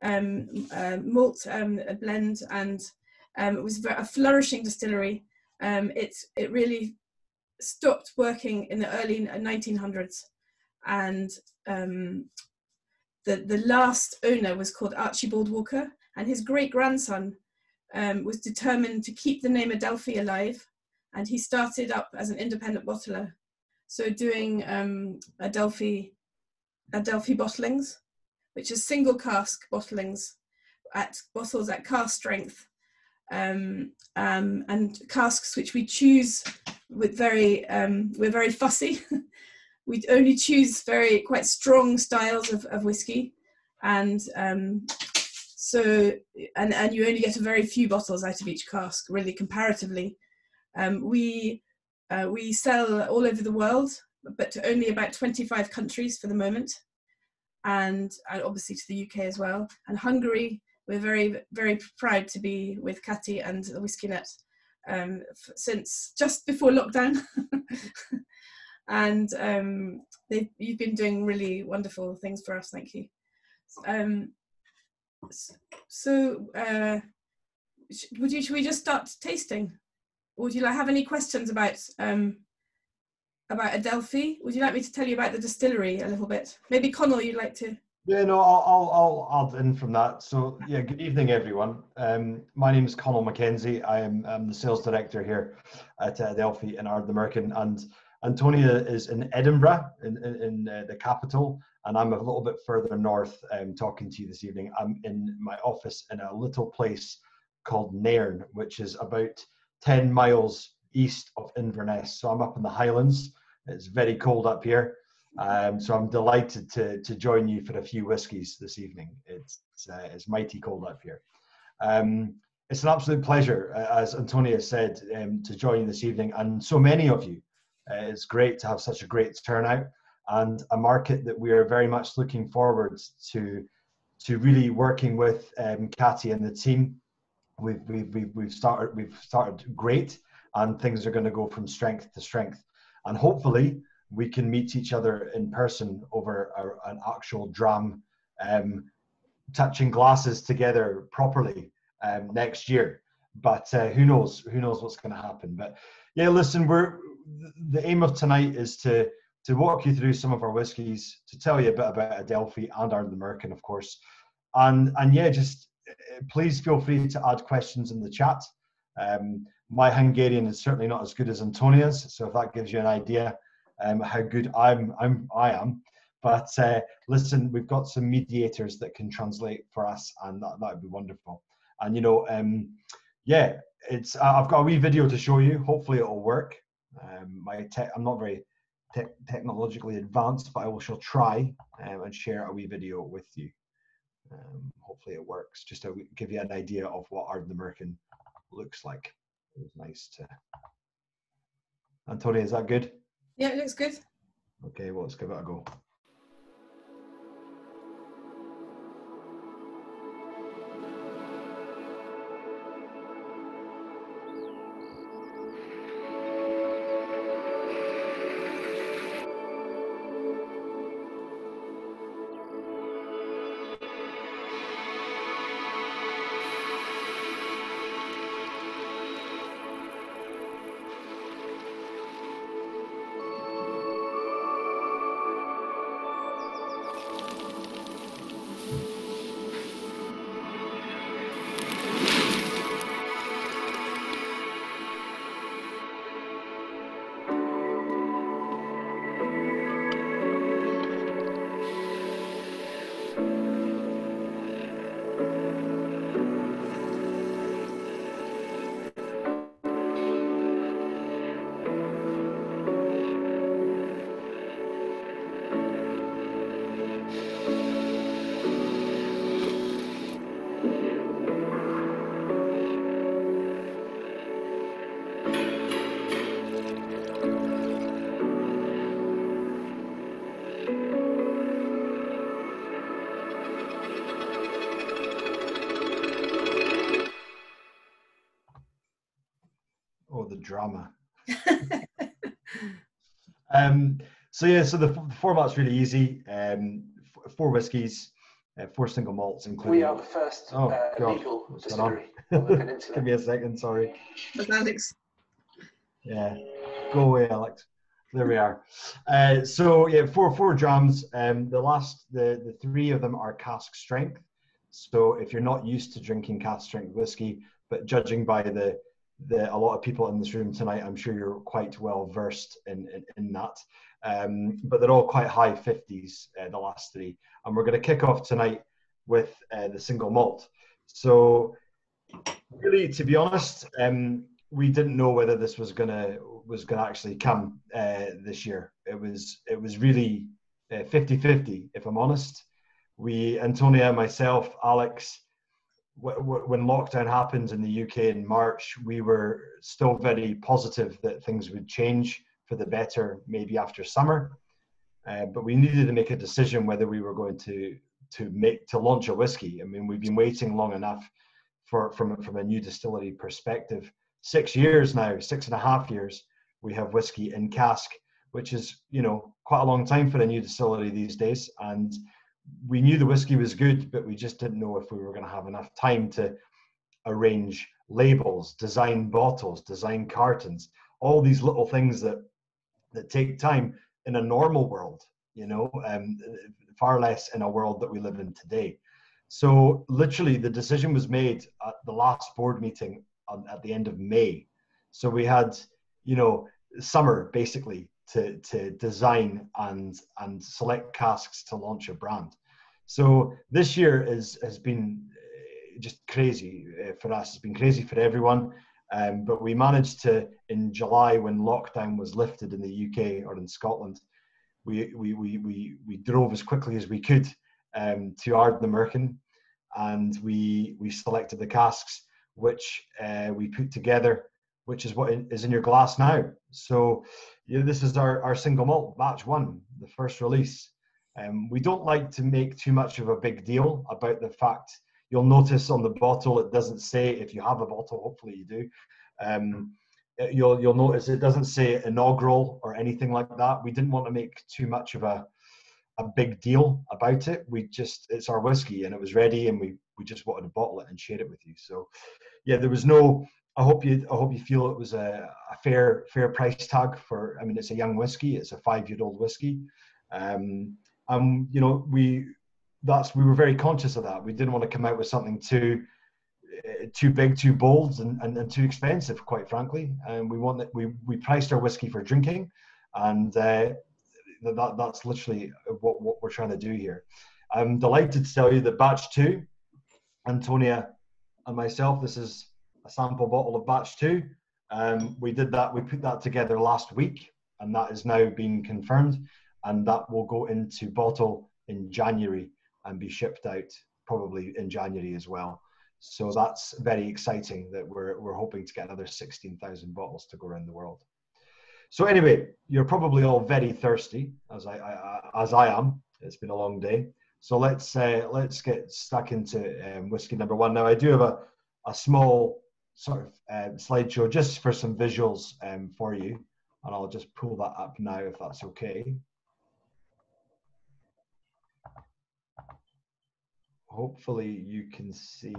malt blend, and it was a flourishing distillery. It really stopped working in the early 1900s, and the last owner was called Archibald Walker, and his great-grandson was determined to keep the name Adelphi alive, and he started up as an independent bottler, so doing Adelphi bottlings, which is single cask bottlings bottles at cask strength, and casks which we choose with we're very fussy. We only choose quite strong styles of whiskey, and so you only get a very few bottles out of each cask, really, comparatively. We sell all over the world, but to only about 25 countries for the moment, and obviously to the UK as well. And Hungary, we're very, very proud to be with Kati and the Whiskey Net since just before lockdown. And you've been doing really wonderful things for us, thank you. Should we just start tasting? Or would you have any questions about Adelphi? Would you like me to tell you about the distillery a little bit? Maybe Connal, you'd like to? Yeah, no, I'll add in from that. So yeah, good evening, everyone. My name is Connal Mackenzie. I'm the sales director here at Adelphi in Ardnamurchan, and Antonia is in Edinburgh, in the capital, and I'm a little bit further north talking to you this evening. I'm in my office in a little place called Nairn, which is about 10 miles east of Inverness. So I'm up in the Highlands. It's very cold up here. So I'm delighted to join you for a few whiskies this evening. It's mighty cold up here. It's an absolute pleasure, as Antonia said, to join you this evening, and so many of you. It's great to have such a great turnout, and a market that we are very much looking forward to really working with Kati and the team. We've started great, and things are going to go from strength to strength, and hopefully we can meet each other in person over an actual dram, touching glasses together properly next year. But who knows what's going to happen. But yeah, listen, the aim of tonight is to walk you through some of our whiskies, to tell you a bit about Adelphi and Ardnamurchan, of course, and yeah, just please feel free to add questions in the chat. My Hungarian is certainly not as good as Antonia's, so if that gives you an idea how good I am. But listen, we've got some mediators that can translate for us, and that would be wonderful. And yeah, I've got a wee video to show you. Hopefully it'll work. I'm not very technologically advanced, but shall try and share a wee video with you. Hopefully it works, just to give you an idea of what Ardnamurchan looks like. It was nice to. Antonia, is that good? Yeah, it looks good. Okay, well, let's give it a go. The drama. So yeah, so the format's really easy. 4 whiskies, 4 single malts, including... We are the first legal distillery on the peninsula. Give me a second, sorry. That's Alex. Yeah, go away, Alex. There we are. So yeah, four drams. The 3 of them are cask strength. So if you're not used to drinking cask strength whiskey, but judging by a lot of people in this room tonight, I'm sure you're quite well versed in that. But they're all quite high 50s, the last 3. And we're going to kick off tonight with the single malt. So really, to be honest, we didn't know whether this was gonna actually come this year. It was really 50-50, if I'm honest. Antonia, myself, Alex, when lockdown happened in the UK in March, we were still very positive that things would change for the better, maybe after summer. But we needed to make a decision whether we were going to launch a whiskey. I mean, we've been waiting long enough from a new distillery perspective. 6 years now, 6.5 years, we have whiskey in cask, which is, quite a long time for a new distillery these days. And we knew the whiskey was good, but we just didn't know if we were going to have enough time to arrange labels, design bottles, design cartons, all these little things that take time in a normal world, far less in a world that we live in today. So literally the decision was made at the last board meeting at the end of May. So we had, summer basically to design and select casks to launch a brand. So this year has been just crazy for us. It's been crazy for everyone. But we managed to, in July, when lockdown was lifted in the UK or in Scotland, we drove as quickly as we could to Ardnamurchan, and we selected the casks, which we put together, which is what is in your glass now. So this is our single malt, batch 1, the first release. We don't like to make too much of a big deal about the fact. You'll notice on the bottle, it doesn't say, if you have a bottle, hopefully you do, you'll notice it doesn't say inaugural or anything like that. We didn't want to make too much of a big deal about it. It's our whiskey and it was ready, and we just wanted to bottle it and share it with you. So yeah, there was no, I hope you feel it was a fair price tag for, I mean, it's a young whiskey, it's a 5-year-old whiskey. We were very conscious of that. We didn't want to come out with something too big, too bold, and too expensive, quite frankly. And we priced our whiskey for drinking, and that's literally what we're trying to do here. I'm delighted to tell you that batch 2, Antonia and myself, this is a sample bottle of batch 2. We put that together last week, and that is now being confirmed, and that will go into bottle in January and be shipped out probably in January as well. So that's very exciting that we're hoping to get another 16,000 bottles to go around the world. So anyway, you're probably all very thirsty, as I am. It's been a long day. So let's get stuck into whiskey number 1. Now I do have a small sort of slideshow just for some visuals for you, and I'll just pull that up now if that's okay. Hopefully you can see.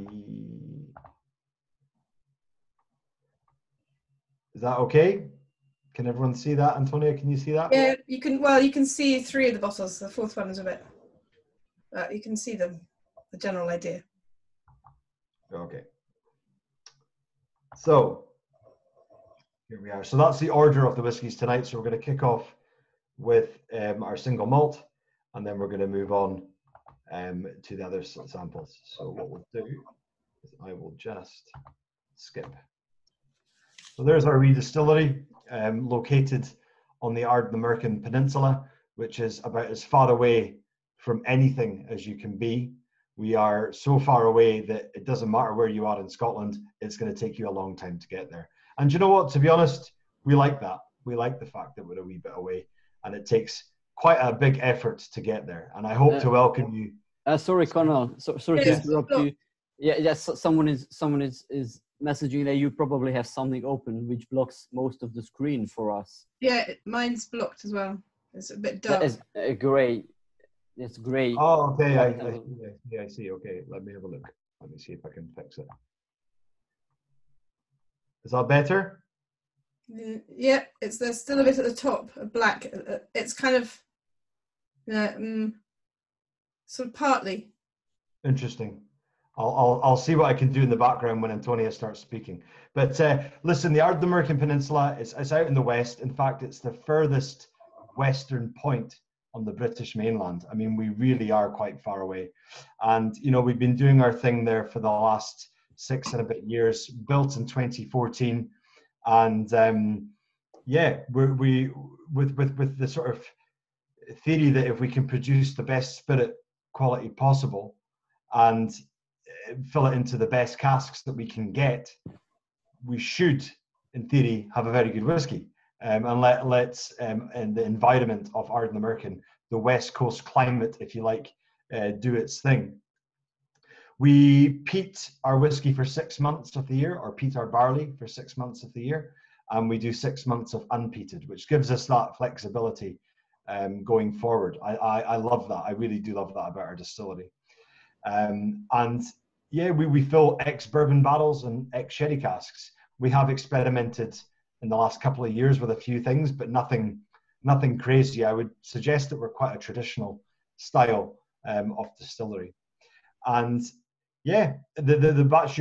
Is that okay? Can everyone see that? Antonia, can you see that? Yeah, you can. Well, you can see 3 of the bottles. The 4th one is a bit. You can see the general idea. Okay. So here we are. So that's the order of the whiskies tonight. So we're going to kick off with our single malt, and then we're going to move on to the other samples. So what we'll do is I will just skip. So there's our wee distillery located on the Ardnamurchan Peninsula, which is about as far away from anything as you can be. We are so far away that it doesn't matter where you are in Scotland, it's going to take you a long time to get there. And you know what, to be honest, we like that. We like the fact that we're a wee bit away, and it takes quite a big effort to get there. And I hope to welcome you. Sorry, Connal. Sorry to interrupt you. Yes. Someone is messaging that you probably have something open which blocks most of the screen for us. Yeah, mine's blocked as well. It's a bit dark. That is great. It's gray. Oh, okay. I see. Okay, let me have a look. Let me see if I can fix it. Is that better? Yeah, there's still a bit at the top of black. It's kind of sort of partly. Interesting. I'll see what I can do in the background when Antonia starts speaking. But listen, the Ardnamurchan Peninsula is out in the west. In fact, it's the furthest western point on the British mainland. I mean, we really are quite far away. And, you know, we've been doing our thing there for the last 6 and a bit years, built in 2014. And yeah, we with the sort of theory that if we can produce the best spirit quality possible and fill it into the best casks that we can get, we should, in theory, have a very good whiskey. And let's in the environment of Ardnamurchan, the West Coast climate, if you like, do its thing. We peat our whiskey for 6 months of the year, or peat our barley for 6 months of the year, and we do 6 months of unpeated, which gives us that flexibility going forward. I love that. I really do love that about our distillery. And yeah, we fill ex-bourbon barrels and ex-sherry casks. We have experimented in the last couple of years with a few things, but nothing crazy. I would suggest that we're quite a traditional style of distillery. And yeah, the batch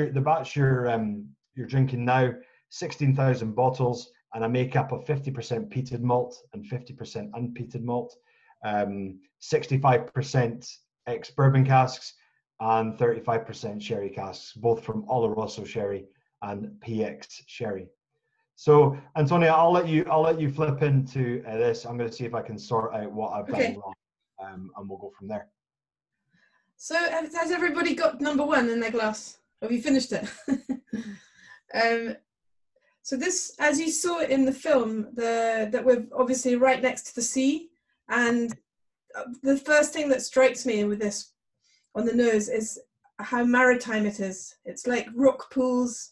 you're drinking now, 16,000 bottles, and a makeup of 50% peated malt and 50% unpeated malt, 65% ex-bourbon casks, and 35% sherry casks, both from Oloroso sherry and PX sherry. So Antonia, I'll let you flip into this. I'm going to see if I can sort out what I've done wrong, and we'll go from there. So has everybody got number one in their glass? Have you finished it? So this, as you saw in the film, that we're obviously right next to the sea, and the first thing that strikes me with this on the nose is how maritime it is. It's like rock pools,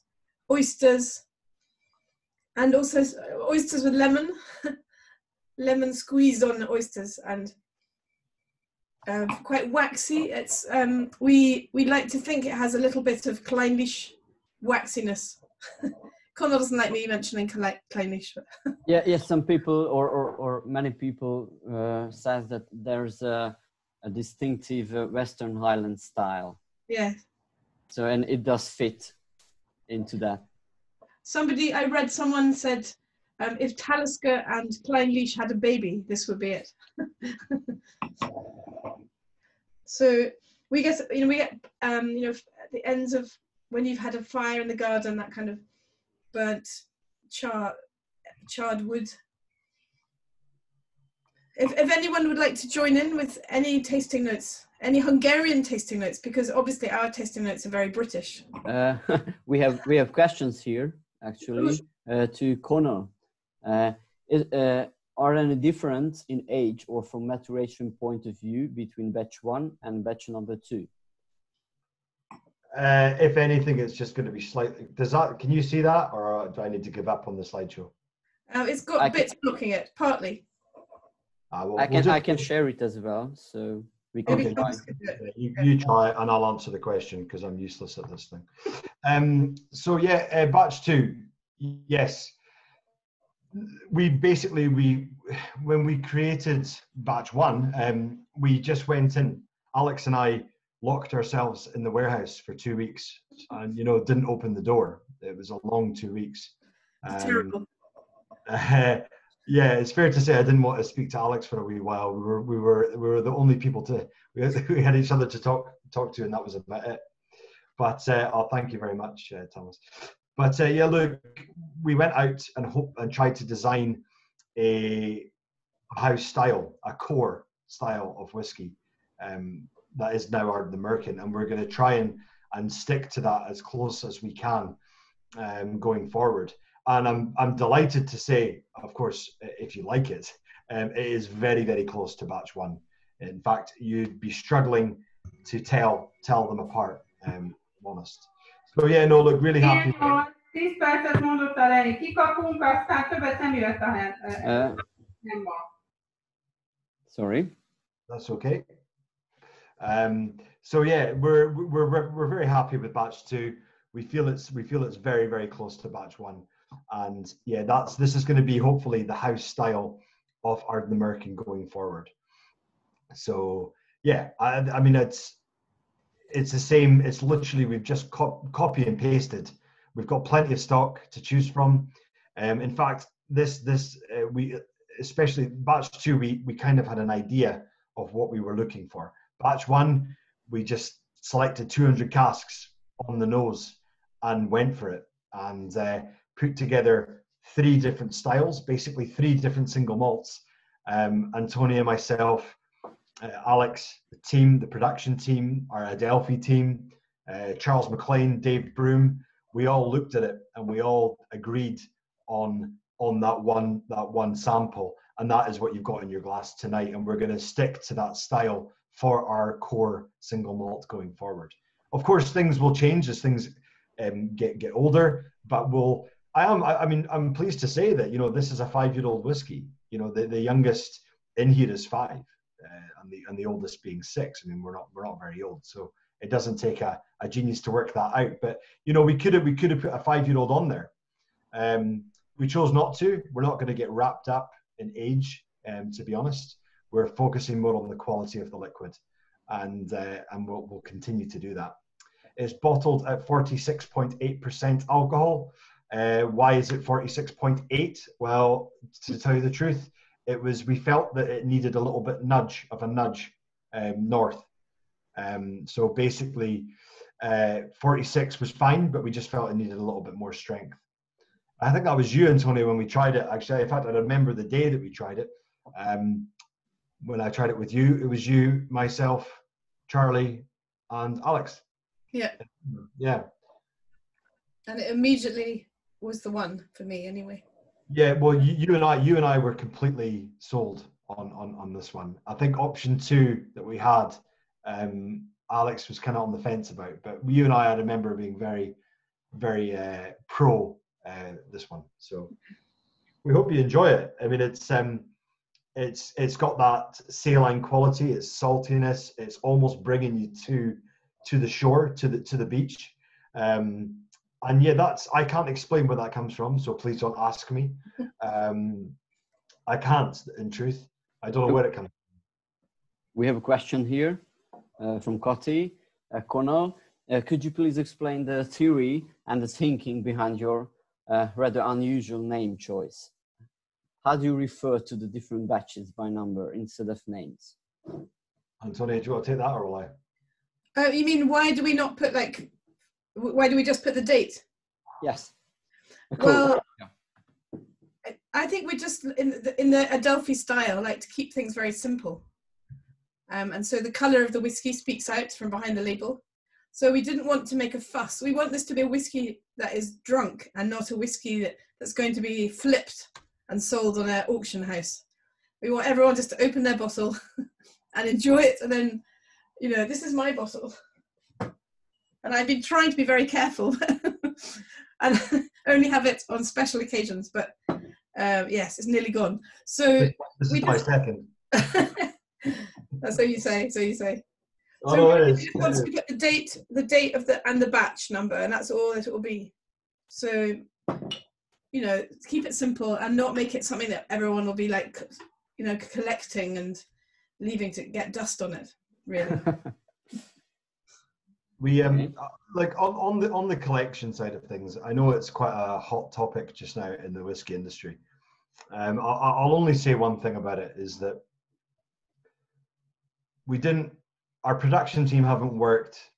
oysters, and also oysters with lemon, lemon squeezed on the oysters, and quite waxy. It's we like to think it has a little bit of Clynelish waxiness. Connal doesn't like me mentioning Clynelish. Yeah, some people or many people says that there's a distinctive Western Highland style. Yeah. So, and it does fit into that. I read someone said, if Talisker and Clynelish had a baby, this would be it. So we get at the ends of when you've had a fire in the garden, that kind of burnt, charred wood. If anyone would like to join in with any tasting notes, any Hungarian tasting notes, because obviously our tasting notes are very British. We have questions here actually to Connal. Are there any difference in age or from maturation point of view between batch 1 and batch number 2? If anything, it's just going to be slightly. Can you see that, or do I need to give up on the slideshow? It's got bits blocking it, partly. I can share it as well, so we can try. You try, and I'll answer the question because I'm useless at this thing. So yeah, batch 2, yes. When we created batch 1, we just went in. Alex and I locked ourselves in the warehouse for 2 weeks, and didn't open the door. It was a long 2 weeks. Terrible. Yeah, it's fair to say I didn't want to speak to Alex for a wee while. We were the only people we had each other to talk to, and that was about it. But thank you very much, Thomas. But yeah, look, we went out and tried to design a house style, a core style of whiskey that is now Ardnamurchan, and we're going to try and stick to that as close as we can going forward. And I'm delighted to say, of course, if you like it, it is very, very close to batch 1. In fact, you'd be struggling to tell them apart, I'm honest. So yeah, no, look, really happy. 10 percet mondott a Lenny, kikapunk, aztán többet nem jött a nem van. Sorry. That's okay. So yeah, we're very happy with batch 2. We feel it's very, very close to batch 1, and yeah, this is going to be hopefully the house style of Ardnamurchan going forward. So yeah, I mean it's the same. It's literally we've just copy and pasted. We've got plenty of stock to choose from. In fact, we especially batch 2, we kind of had an idea of what we were looking for. Batch 1, we just selected 200 casks on the nose and went for it, and put together 3 different styles, basically 3 different single malts. Antonia, myself, Alex, the team, the production team, our Adelphi team, Charles McLean, Dave Broom, we all looked at it and we all agreed on that one sample, and that is what you've got in your glass tonight. And we're going to stick to that style for our core single malt going forward. Of course, things will change as things get older, but I'm pleased to say that, you know, this is a 5-year-old whiskey. You know, the youngest in here is 5. And the oldest being 6. I mean, we're not very old, so it doesn't take a genius to work that out. But you know, we could have put a 5-year-old on there. We chose not to. We're not going to get wrapped up in age. To be honest, we're focusing more on the quality of the liquid, and we'll continue to do that. It's bottled at 46.8% alcohol. Why is it 46.8? Well, to tell you the truth, we felt that it needed a little bit nudge north. So basically 46 was fine, but we just felt it needed a little bit more strength. I think that was you, Antonia, when we tried it. Actually, in fact, I remember the day that we tried it. When I tried it with you, it was you, myself, Charlie, and Alex. Yeah. Yeah. And it immediately was the one for me, anyway. Yeah, well, you and I were completely sold on this one. I think option 2 that we had, Alex was kind of on the fence about, but you and I remember being very, very pro this one. So we hope you enjoy it. I mean, it's got that saline quality, it's saltiness, it's almost bringing you to the shore, to the beach. And yeah, I can't explain where that comes from, so please don't ask me. I can't, in truth. I don't know where it comes from. We have a question here from Cotty, Connal. Could you please explain the theory and the thinking behind your rather unusual name choice? How do you refer to the different batches by number instead of names? Antonia, do you want to take that, or will I? You mean, why do we not put why do we just put the date? Yes. Well, yeah. I think we're just in the Adelphi style, like to keep things very simple. And so the colour of the whiskey speaks out from behind the label. So we didn't want to make a fuss. We want this to be a whiskey that is drunk and not a whiskey that's going to be flipped and sold on an auction house. We want everyone just to open their bottle and enjoy it. And then, you know, this is my bottle. And I've been trying to be very careful and only have it on special occasions. But yes, it's nearly gone. So this is my second. So you say. Oh, So it we is. just want to put the date of and the batch number, and that's all it will be. So, you know, keep it simple and not make it something that everyone will be like, you know, collecting and leaving to get dust on it. Really. We like on the collection side of things. I know it's quite a hot topic just now in the whiskey industry. I'll only say one thing about it, is that our production team haven't worked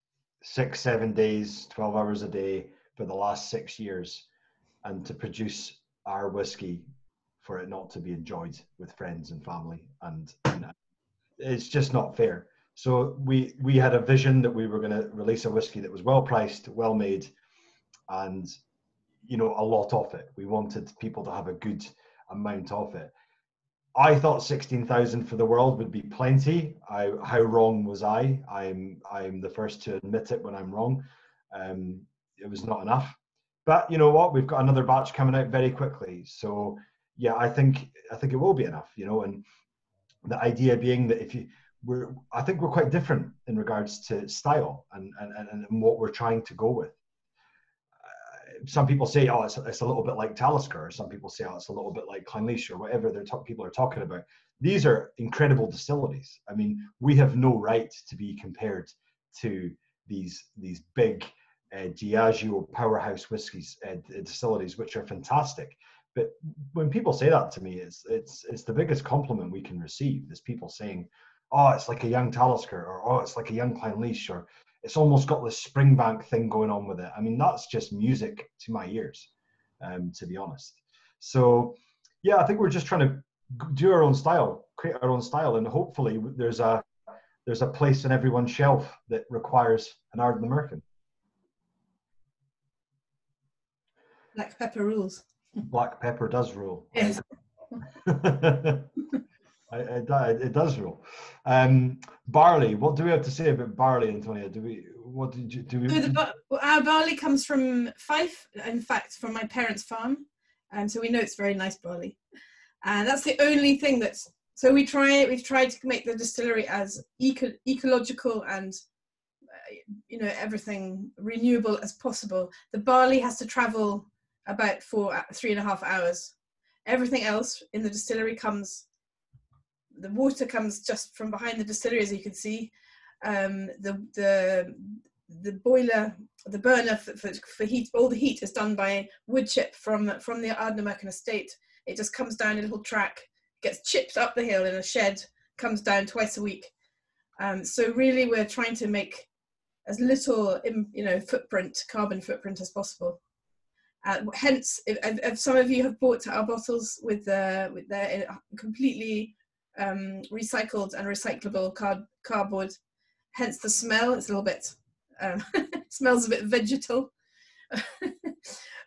6-7 days, 12 hours a day for the last 6 years, and to produce our whiskey for it not to be enjoyed with friends and family, and it's just not fair. So we had a vision that we were going to release a whiskey that was well priced, well made, and, you know, a lot of it. We wanted people to have a good amount of it. I thought 16,000 for the world would be plenty. How wrong was I? I'm the first to admit it when I'm wrong. It was not enough. But you know what? We've got another batch coming out very quickly. So yeah, I think it will be enough. You know, and the idea being that I think we're quite different in regards to style and what we're trying to go with. Some people say, oh, it's a little bit like Talisker, or some people say, oh, it's a little bit like Clynelish, or whatever people are talking about. These are incredible distilleries. I mean, we have no right to be compared to these big Diageo powerhouse whiskies distilleries, which are fantastic. But when people say that to me, it's the biggest compliment we can receive. Is people saying, oh, it's like a young Talisker, or oh, it's like a young Clynelish, or it's almost got this Springbank thing going on with it. I mean, that's just music to my ears, to be honest. So, yeah, I think we're just trying to do our own style, create our own style, and hopefully there's a place in everyone's shelf that requires an Ardnamurchan. Black pepper rules. Black pepper does rule. Yes. It does rule. Barley. What do we have to say about barley, Antonia? Our barley comes from Fife, in fact, from my parents' farm, so we know it's very nice barley, and that's the only thing that's. So we've tried to make the distillery as ecological and everything renewable as possible. The barley has to travel about 3.5 hours. Everything else in the distillery comes. The water comes just from behind the distillery, as you can see. The boiler, the burner for heat, all the heat is done by wood chip from the Ardnamurchan estate. It just comes down a little track, gets chipped up the hill in a shed, comes down twice a week. So really, we're trying to make as little, carbon footprint as possible. Hence, if some of you have bought our bottles with their completely recycled and recyclable cardboard, hence the smell. It's a little bit smells a bit vegetal,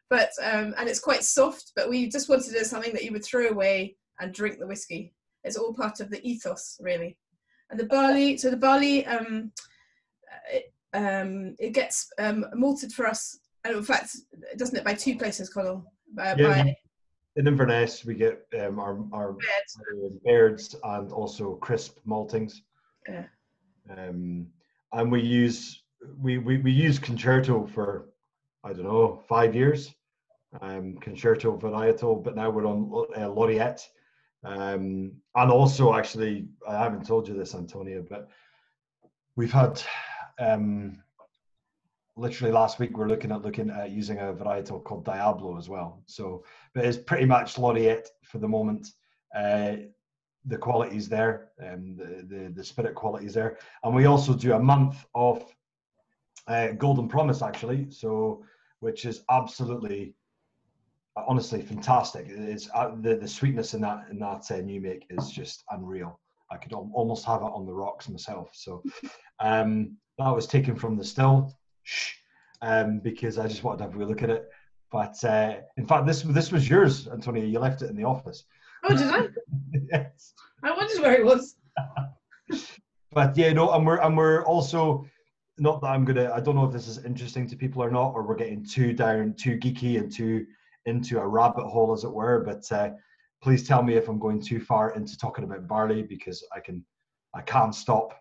but and it's quite soft. But we just wanted to do something that you would throw away and drink the whiskey. It's all part of the ethos, really. And the barley. So the barley, it gets malted for us. And in fact, doesn't it, by two places, Connal? In Inverness, we get our Baird's and also crisp maltings. Yeah. And we use Concerto for, I don't know, 5 years. Concerto varietal, but now we're on Laureate. And also, actually, I haven't told you this, Antonia, but we've had literally last week we're looking at using a varietal called Diablo as well. So, but it's pretty much Laureate for the moment. The quality's there, the spirit quality's there, and we also do a month of Golden Promise, actually. So, which is absolutely, honestly fantastic. It's the sweetness in that new make is just unreal. I could almost have it on the rocks myself. So, that was taken from the still. Because I just wanted to have a wee look at it. But in fact, this was yours, Antonia. You left it in the office. Oh, did I? Yes. I wondered where it was. But yeah, no, and we're also, not that I don't know if this is interesting to people or not, or we're getting too geeky and too into a rabbit hole, as it were. But please tell me if I'm going too far into talking about barley, because I can't stop.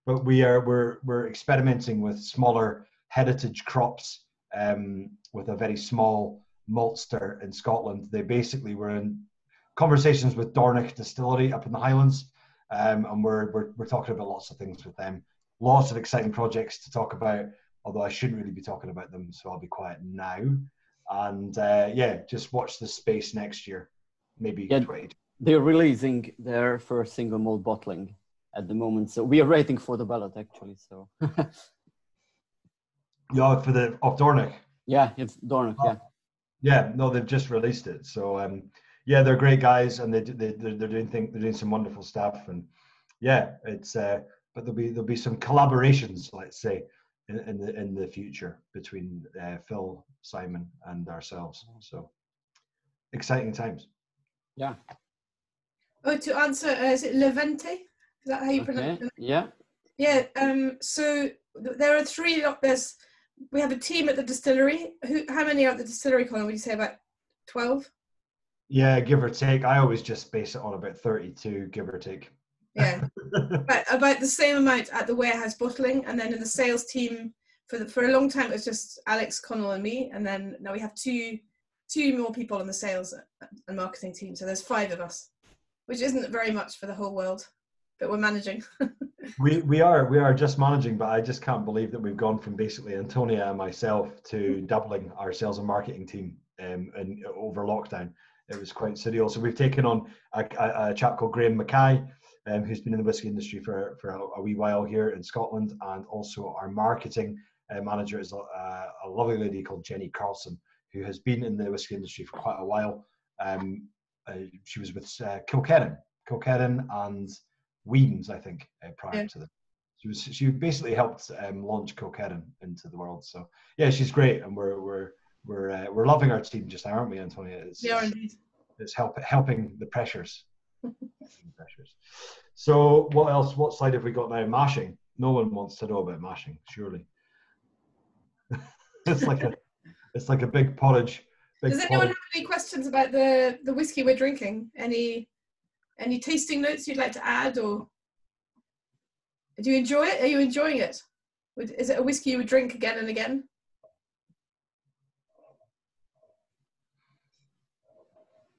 But we're experimenting with smaller heritage crops with a very small maltster in Scotland. They basically were in conversations with Dornoch Distillery up in the Highlands, and we're talking about lots of things with them. Lots of exciting projects to talk about, although I shouldn't really be talking about them, so I'll be quiet now. And just watch this space next year, maybe 20. They're releasing their first single malt bottling at the moment, so we are waiting for the ballot, actually. So yeah, for the of Dornoch. Yeah, it's Dornoch. Yeah. Yeah, no, they've just released it. So yeah, they're great guys, and they're doing some wonderful stuff. And yeah, it's but there'll be some collaborations, let's say, in the future between Phil, Simon, and ourselves. So exciting times. Yeah. Oh, to answer, is it Levante? Is that how you pronounce it? Yeah. Yeah. So there are three. We have a team at the distillery. How many are at the distillery, Connal? Would you say about 12? Yeah, give or take. I always just base it on about 32, give or take. Yeah, about the same amount at the warehouse bottling, and then in the sales team for a long time it was just Alex, Connal, and me, and then now we have two more people on the sales and marketing team. So there's 5 of us, which isn't very much for the whole world, but we're managing. we are just managing, but I just can't believe that we've gone from basically Antonia and myself to doubling our sales and marketing team and over lockdown. It was quite surreal. So we've taken on a chap called Graham Mackay, who's been in the whiskey industry for a wee while here in Scotland, and also our marketing manager is a lovely lady called Jenny Carlson, who has been in the whiskey industry for quite a while. She was with Kilkerran and Weems, I think, prior to that. She basically helped launch Kilkerran into the world. So yeah, she's great, and we're loving our team just now, aren't we, Antonia? Indeed. It's helping the pressures. So what else? What slide have we got now? Mashing. No one wants to know about mashing, surely. It's like a big porridge. Does anyone have any questions about the whiskey we're drinking? Any tasting notes you'd like to add, or do you enjoy it? Are you enjoying it? Is it a whiskey you would drink again and again?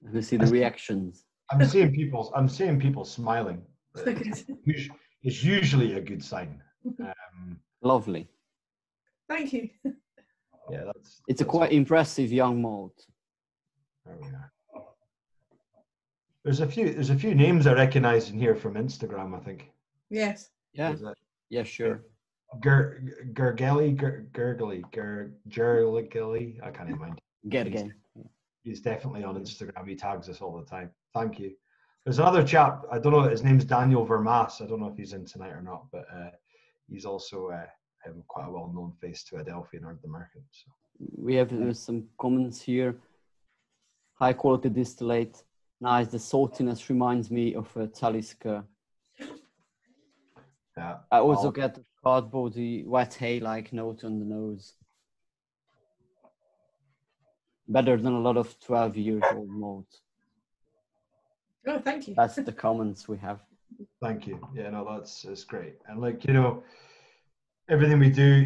Let me see the reactions. I'm seeing people smiling. It's usually a good sign. Lovely. Thank you. Yeah, it's a quite impressive young malt. There we are. There's a few names I recognise in here from Instagram, I think. Yes. Yeah. Yeah, sure. Gurgly. I can't even mind. Gergely. He's definitely on Instagram. He tags us all the time. Thank you. There's another chap. I don't know. His name's Daniel Vermaas. I don't know if he's in tonight or not, but he's also quite a well-known face to Adelphi and Ardnamurchan. So we have some comments here. High quality distillate. Nice. The saltiness reminds me of a Talisker. Yeah. I also get the cardboardy, wet hay-like note on the nose. Better than a lot of 12-year-old malt. Oh, thank you. That's the comments we have. Thank you. Yeah, no, it's great. And everything we do,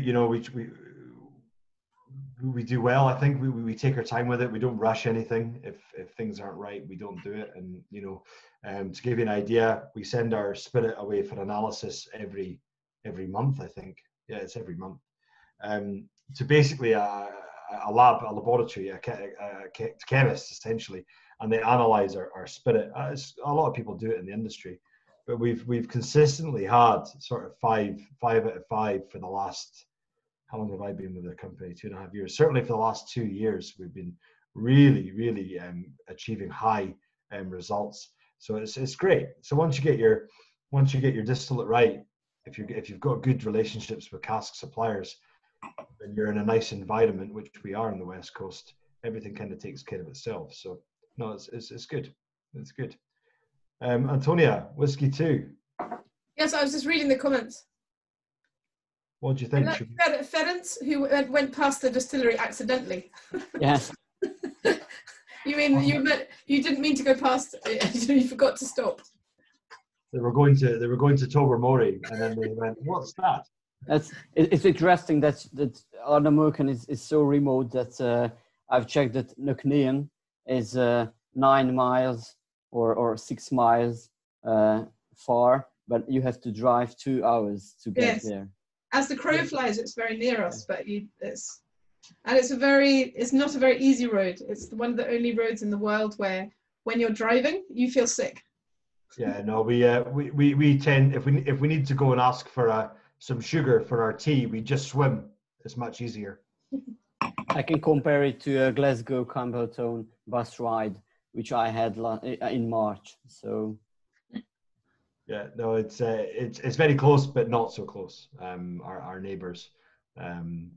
we do well. I think we take our time with it. We don't rush anything. If things aren't right, we don't do it. And to give you an idea, we send our spirit away for analysis every month. I think, yeah, it's every month. To basically a laboratory, a chemist essentially, and they analyze our spirit. A lot of people do it in the industry, but we've consistently had sort of 5 out of 5 for the last. How long have I been with the company? 2.5 years. Certainly for the last 2 years, we've been really, really achieving high results. So it's great. So once you get your distillate right, if you've got good relationships with cask suppliers, then you're in a nice environment, which we are on the West Coast. Everything kind of takes care of itself. So no, it's good. It's good. Antonia, whiskey 2. Yes, I was just reading the comments. What do you think? Ferenc, who went past the distillery accidentally. Yes. You mean you didn't mean to go past? You forgot to stop. They were going to Tobermory, and then they went, "What's that?" It's interesting that Ardnamurchan is so remote that I've checked that Knocknean is 9 miles or 6 miles far, but you have to drive 2 hours to get there. As the crow flies, it's very near us, but it's not a very easy road. It's one of the only roads in the world where, when you're driving, you feel sick. Yeah, no, we tend, if we need to go and ask for some sugar for our tea, we just swim. It's much easier. I can compare it to a Glasgow Campbelltown bus ride, which I had in March. So. Yeah, no, it's very close, but not so close. Our neighbours, and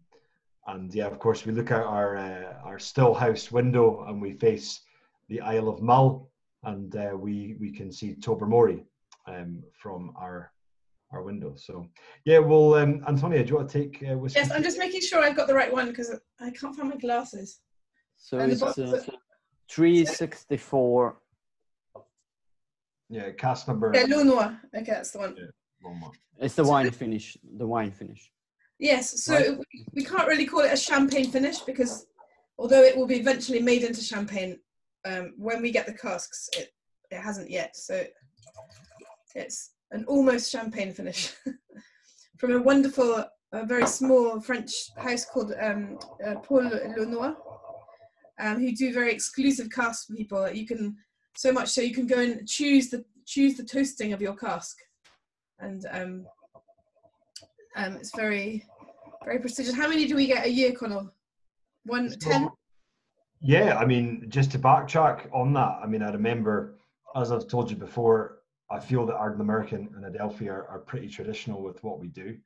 yeah, of course, we look out our still house window and we face the Isle of Mull, and we can see Tobermory from our window. So yeah, well, Antonia, do you want to take whiskey? Yes, I'm just making sure I've got the right one because I can't find my glasses. So it's 364. Yeah, cask number. Yeah, Launois. Okay, that's the one. Yeah, It's the wine finish. The wine finish. Yes, so Right. we can't really call it a champagne finish because although it will be eventually made into champagne, when we get the casks, it hasn't yet. So it's an almost champagne finish from a wonderful, very small French house called Paul Launois, who do very exclusive casks for people. You can so much so you can go and choose the toasting of your cask, and it's very, very prestigious. How many do we get a year, Connal? 10? Yeah, I mean, just to backtrack on that, I mean, I remember, as I've told you before, I feel that Ardnamurchan and Adelphi are pretty traditional with what we do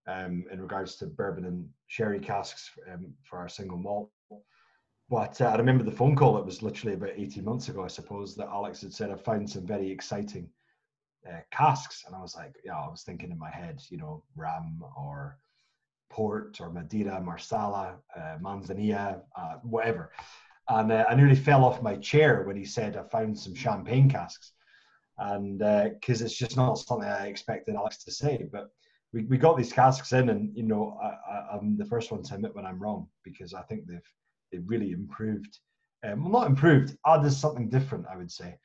in regards to bourbon and sherry casks for our single malt. But I remember the phone call, it was literally about 18 months ago, I suppose, that Alex had said, I found some very exciting casks. And I was like, yeah, I was thinking in my head, you know, Ram or Port or Madeira, Marsala, Manzanilla, whatever. And I nearly fell off my chair when he said, I found some champagne casks. And because it's just not something I expected Alex to say. But we got these casks in, and, you know, I'm the first one to admit when I'm wrong, because I think they've really improved. Well, not improved, added something different, I would say,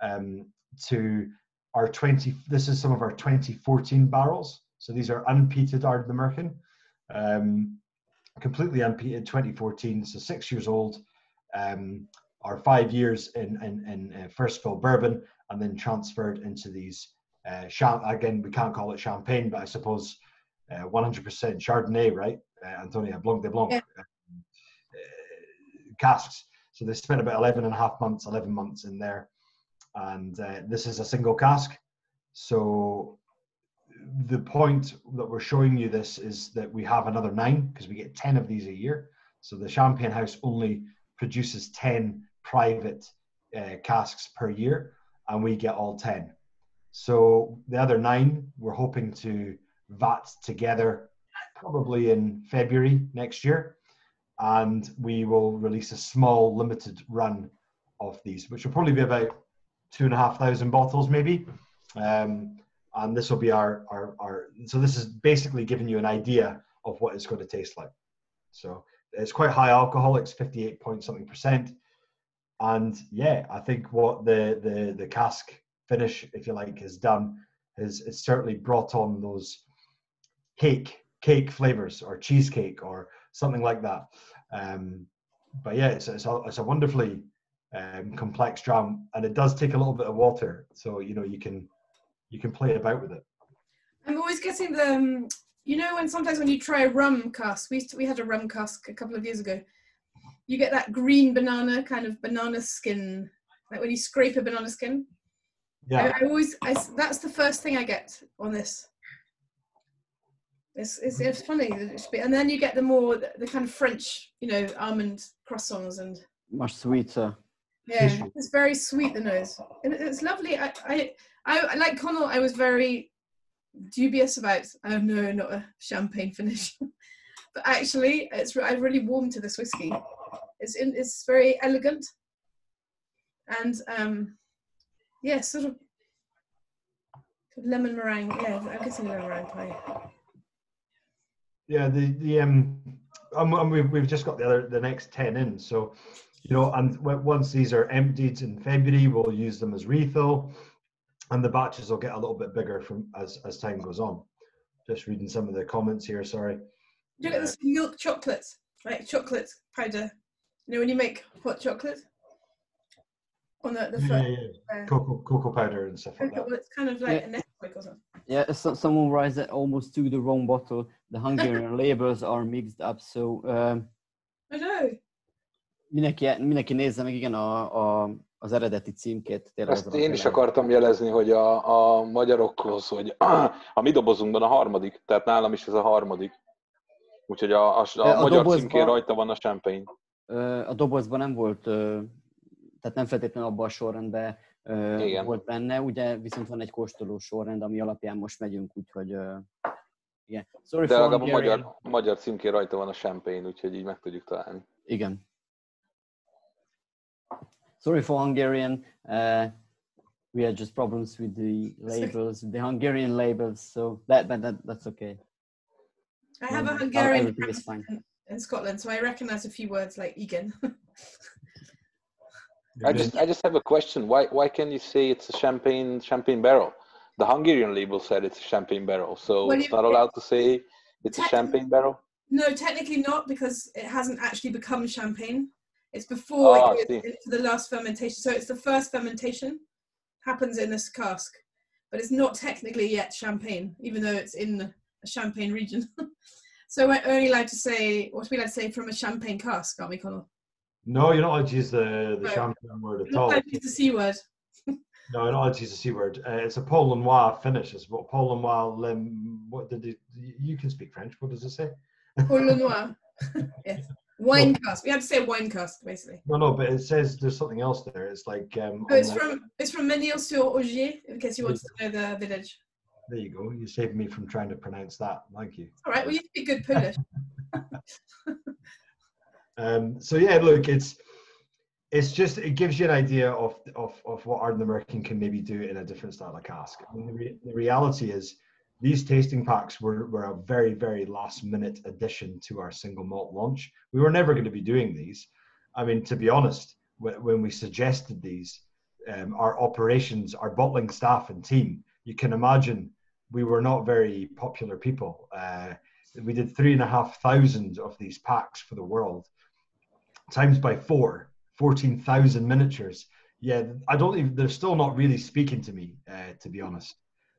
to our this is some of our 2014 barrels. So these are unpeated Ardnamurchan, completely unpeated, 2014, so 6 years old, are 5 years in first fill bourbon, and then transferred into these, again, we can't call it champagne, but I suppose 100% Chardonnay, right? Antonia, Blanc de Blanc. Yeah. Casks. So they spent about 11 months in there. And this is a single cask. So the point that we're showing you this is that we have another 9, because we get 10 of these a year. So the champagne house only produces 10 private casks per year, and we get all 10. So the other 9, we're hoping to vat together probably in February next year. And we will release a small limited run of these, which will probably be about 2,500 bottles maybe. And this will be our so this is basically giving you an idea of what it's going to taste like. So it's quite high alcohol, it's 58 point something %. And yeah, I think what the cask finish, if you like, has done is it's certainly brought on those cake flavors, or cheesecake, or something like that. But yeah, it's a wonderfully complex dram, and it does take a little bit of water, so you know you can play about with it. I'm always getting the you know, when sometimes when you try a rum cask, we had a rum cask a couple of years ago, you get that green banana, kind of banana skin, like when you scrape a banana skin. Yeah, that's the first thing I get on this. It's funny, and then you get the kind of French, you know, almond croissants, and much sweeter. Yeah, it's very sweet, the nose, and it's lovely. I like Connal. I was very dubious about, oh no, not a champagne finish, but actually, I really warmed to this whiskey. It's very elegant, and yeah, sort of lemon meringue. Yeah, I'm getting lemon meringue pie. Yeah, we've just got the next 10 in, so you know, and once these are emptied in February, we'll use them as refill, and the batches will get a little bit bigger as time goes on. Just reading some of the comments here. Sorry. Look at this milk chocolate, like chocolate powder. You know, when you make hot chocolate on the front. Cocoa powder and stuff like that. Well, it's kind of like an Nesquik or something. Yeah, someone writes that almost to the wrong bottle. The Hungarian labels are mixed up, so. I know. Mindenki nézze meg, igen, az eredeti címkét. Ezt én is akartam jelezni, hogy a magyarokhoz, hogy a mi dobozunkban a harmadik, tehát nálam is ez a harmadik. Úgyhogy a magyar címkén rajta van a champagne. A dobozban nem volt, tehát nem feltétlenül abban a sorrendben volt benne, ugye viszont van egy kóstoló sorrend, ami alapján most megyünk, úgyhogy igen. Sorry, de legalább a magyar címkén rajta van a champagne, úgyhogy így meg tudjuk találni. Igen. Sorry for Hungarian. We had just problems with the labels, the Hungarian labels, so that's okay. I have a Hungarian everything is fine. in Scotland, so I recognize a few words like Egan. I just have a question. Why can you say it's a champagne barrel? The Hungarian label said it's a champagne barrel, so it's not allowed to say it's a champagne barrel? No, technically not, because it hasn't actually become champagne. It's before it goes into the last fermentation. So it's the first fermentation happens in this cask, but it's not technically yet champagne, even though it's in a champagne region. So we're only allowed to say, what are we allowed to say from a champagne cask, aren't we, Connal? No, you're not allowed to use the champagne word at all. Not allowed to use the C word. No, you're not allowed to use the C word. It's a Pol Noir finish. It's what Pol Noir. What did you can speak French? What does it say? Pol Noir. Yes. Wine cask. We have to say wine cask, basically. No, but it says there's something else there. It's like. It's from Menil-sur-Ogier, in case you want to know the village. There you go. You saved me from trying to pronounce that. Thank you. All right. Well, you speak good Polish. So yeah, look, it's just, it gives you an idea of what Ardnamurchan can maybe do in a different style of cask. I mean, the reality is these tasting packs were a very, very last minute addition to our single malt launch. We were never going to be doing these. I mean, to be honest, when we suggested these, our operations, our bottling staff and team, you can imagine we were not very popular people. We did 3,500 of these packs for the world, times by 14,000 miniatures. Yeah, I don't even, they're still not really speaking to me, to be honest.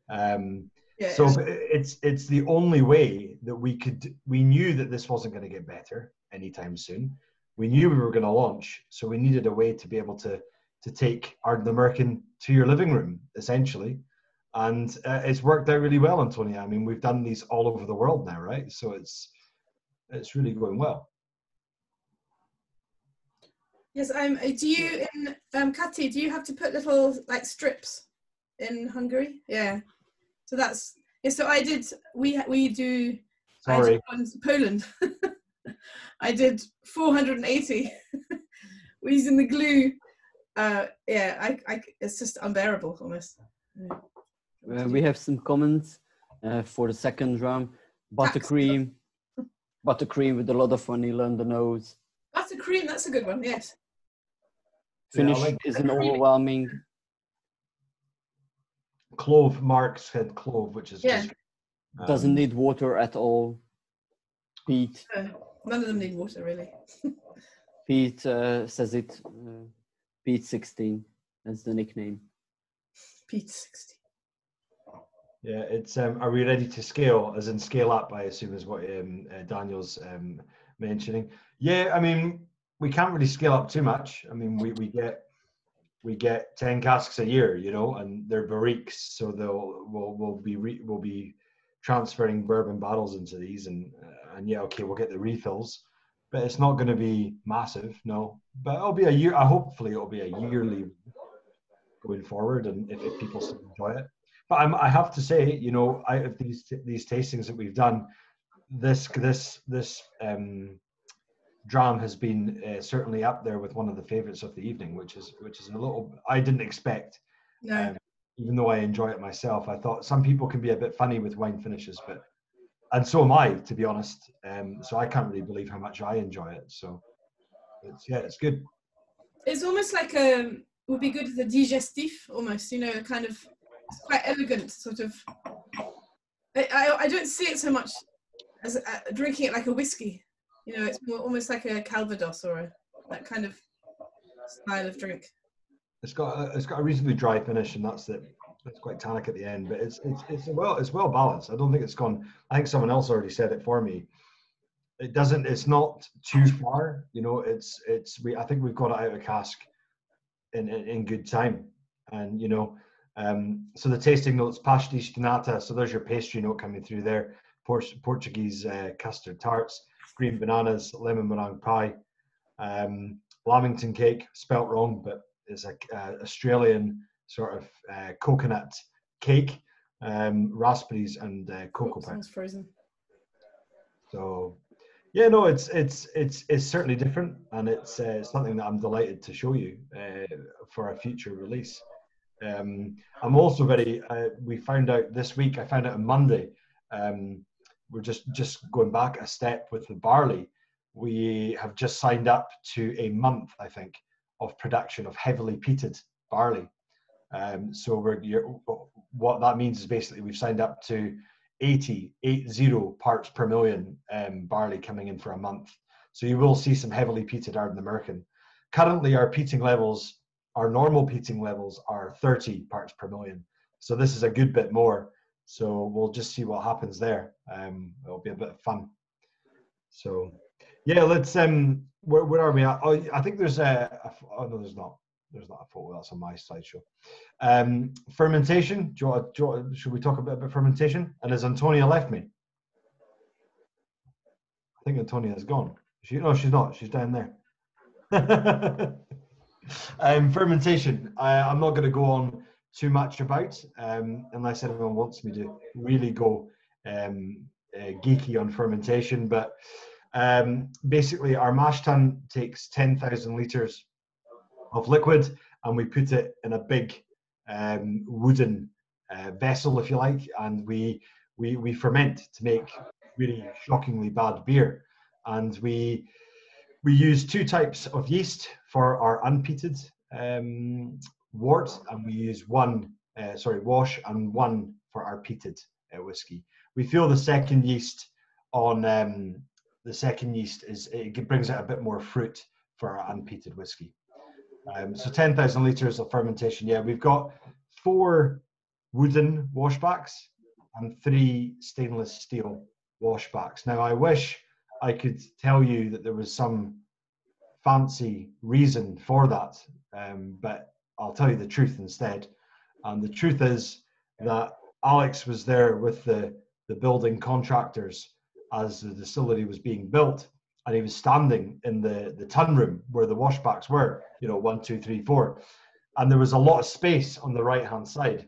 So it's the only way that we knew that this wasn't going to get better anytime soon. We knew we were going to launch, so we needed a way to be able to take Ardnamurchan to your living room, essentially. And it's worked out really well, Antonia. I mean, we've done these all over the world now, right? So it's really going well. Yes, do you Kati, do you have to put little like strips in Hungary? Yeah. So that's so I did we do Sorry. I did Poland. I did 480 we're using the glue. It's just unbearable almost. Yeah. We have some comments for the second drum. Buttercream with a lot of vanilla on the nose. Buttercream, that's a good one, yes. Finish isn't overwhelming. Clove, Mark said clove, which is just, doesn't need water at all. Pete. None of them need water, really. Pete says it. Pete 16. That's the nickname. Pete 16. Yeah, it's are we ready to scale? As in scale up, I assume is what Daniel's mentioning. Yeah, I mean, we can't really scale up too much. I mean, we get 10 casks a year, you know, and they're barriques, so we'll be transferring bourbon barrels into these, and yeah, okay, we'll get the refills, but it's not going to be massive, no. But it'll be a year. Hopefully, it'll be a yearly going forward, and if people still enjoy it. But I have to say, you know, out of these tastings that we've done, this dram has been certainly up there with one of the favorites of the evening, which is a little, I didn't expect. No. Even though I enjoy it myself, I thought some people can be a bit funny with wine finishes, and so am I, to be honest. So I can't really believe how much I enjoy it. So it's good. It's almost like would be good for the digestif, almost, you know, kind of. It's quite elegant, sort of. I don't see it so much as drinking it like a whiskey. You know, it's more almost like a Calvados or that kind of style of drink. It's got a reasonably dry finish, and that's it. It's quite tannic at the end, but it's well balanced. I don't think it's gone. I think someone else already said it for me. It's not too far. You know, I think we've got it out of cask in good time, and you know. So the tasting notes, pastéis de nata, so there's your pastry note coming through there. Portuguese custard tarts, green bananas, lemon meringue pie, lamington cake, spelt wrong, but it's a Australian sort of coconut cake, raspberries and cocoa powder. Sounds frozen. So yeah, no, it's certainly different, and it's something that I'm delighted to show you for a future release. I'm also very, we found out this week, I found out on Monday, we're just going back a step with the barley. We have just signed up to a month, I think, of production of heavily peated barley. So what that means is basically we've signed up to 80 parts per million barley coming in for a month. So you will see some heavily peated Ardnamurchan. Currently, our peating levels, our normal peating levels are 30 parts per million. So this is a good bit more. So we'll just see what happens there. It'll be a bit of fun. So yeah, let's, where are we at? Oh, I think there's oh no, there's not a photo, that's on my slideshow. Fermentation, should we talk a bit about fermentation? And has Antonia left me? I think Antonia is gone. No, she's not, she's down there. Fermentation, I'm not going to go on too much about, unless anyone wants me to really go geeky on fermentation, but basically our mash tun takes 10,000 litres of liquid, and we put it in a big wooden vessel, if you like, and we ferment to make really shockingly bad beer. And we use two types of yeast for our unpeated wort, and we use wash, and one for our peated whiskey. We feel the second yeast it brings out a bit more fruit for our unpeated whiskey. So 10,000 litres of fermentation. Yeah, we've got 4 wooden washbacks and 3 stainless steel washbacks. Now, I wish I could tell you that there was some fancy reason for that, but I'll tell you the truth instead. And the truth is that Alex was there with the building contractors as the distillery was being built, and he was standing in the tun room where the washbacks were, 1, 2, 3, 4, and there was a lot of space on the right hand side,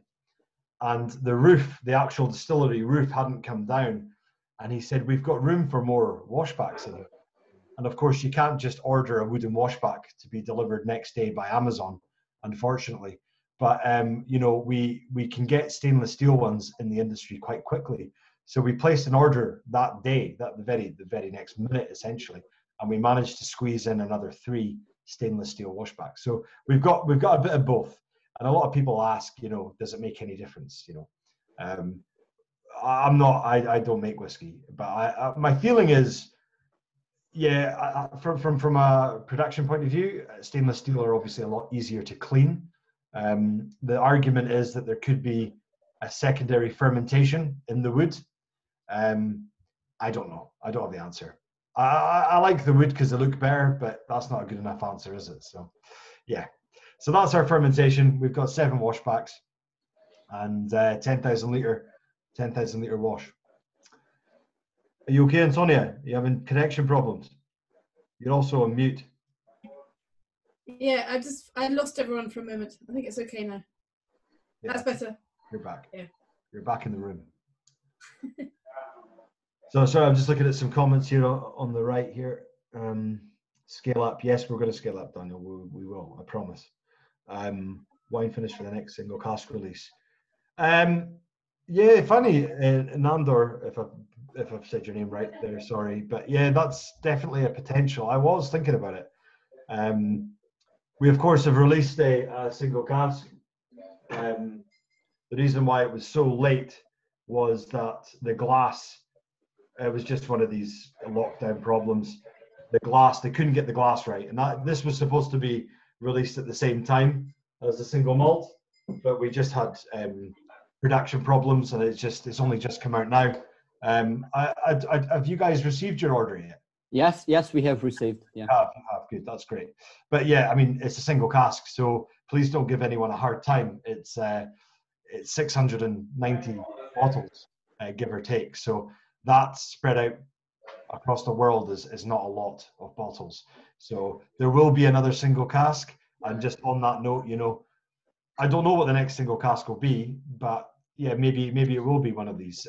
and the roof, the actual distillery roof, hadn't come down, and he said, we've got room for more washbacks in here. And of course, you can't just order a wooden washback to be delivered next day by Amazon, unfortunately. But we can get stainless steel ones in the industry quite quickly. So we placed an order that day, the very next minute, essentially, and we managed to squeeze in another 3 stainless steel washbacks. So we've got a bit of both. And a lot of people ask, does it make any difference? I don't make whiskey, but my feeling is, yeah, from a production point of view, stainless steel are obviously a lot easier to clean. The argument is that there could be a secondary fermentation in the wood. I don't know. I don't have the answer. I like the wood because they look better, but that's not a good enough answer, is it? So, yeah. So that's our fermentation. We've got 7 washbacks and 10,000 litre wash. Are you okay, Antonia? Are you having connection problems? You're also on mute. Yeah, I lost everyone for a moment. I think it's okay now. Yeah. That's better. You're back. Yeah. You're back in the room. So sorry, I'm just looking at some comments here on the right here. Scale up. Yes, we're going to scale up, Daniel. We will, I promise. Wine finish for the next single cask release. Yeah, funny, Nandor, if I've said your name right there, sorry. But yeah, that's definitely a potential. I was thinking about it. We, of course, have released a single cask. The reason why it was so late was that the glass, it was just one of these lockdown problems. The glass, they couldn't get the glass right. And this was supposed to be released at the same time as the single malt, but we just had production problems, and it's only just come out now. Have you guys received your order yet? Yes, we have received. Yeah. Good, that's great. But yeah, I mean, it's a single cask, so please don't give anyone a hard time. It's 690 bottles, give or take. So that spread out across the world is not a lot of bottles. So there will be another single cask. And just on that note, I don't know what the next single cask will be, but yeah, maybe it will be one of these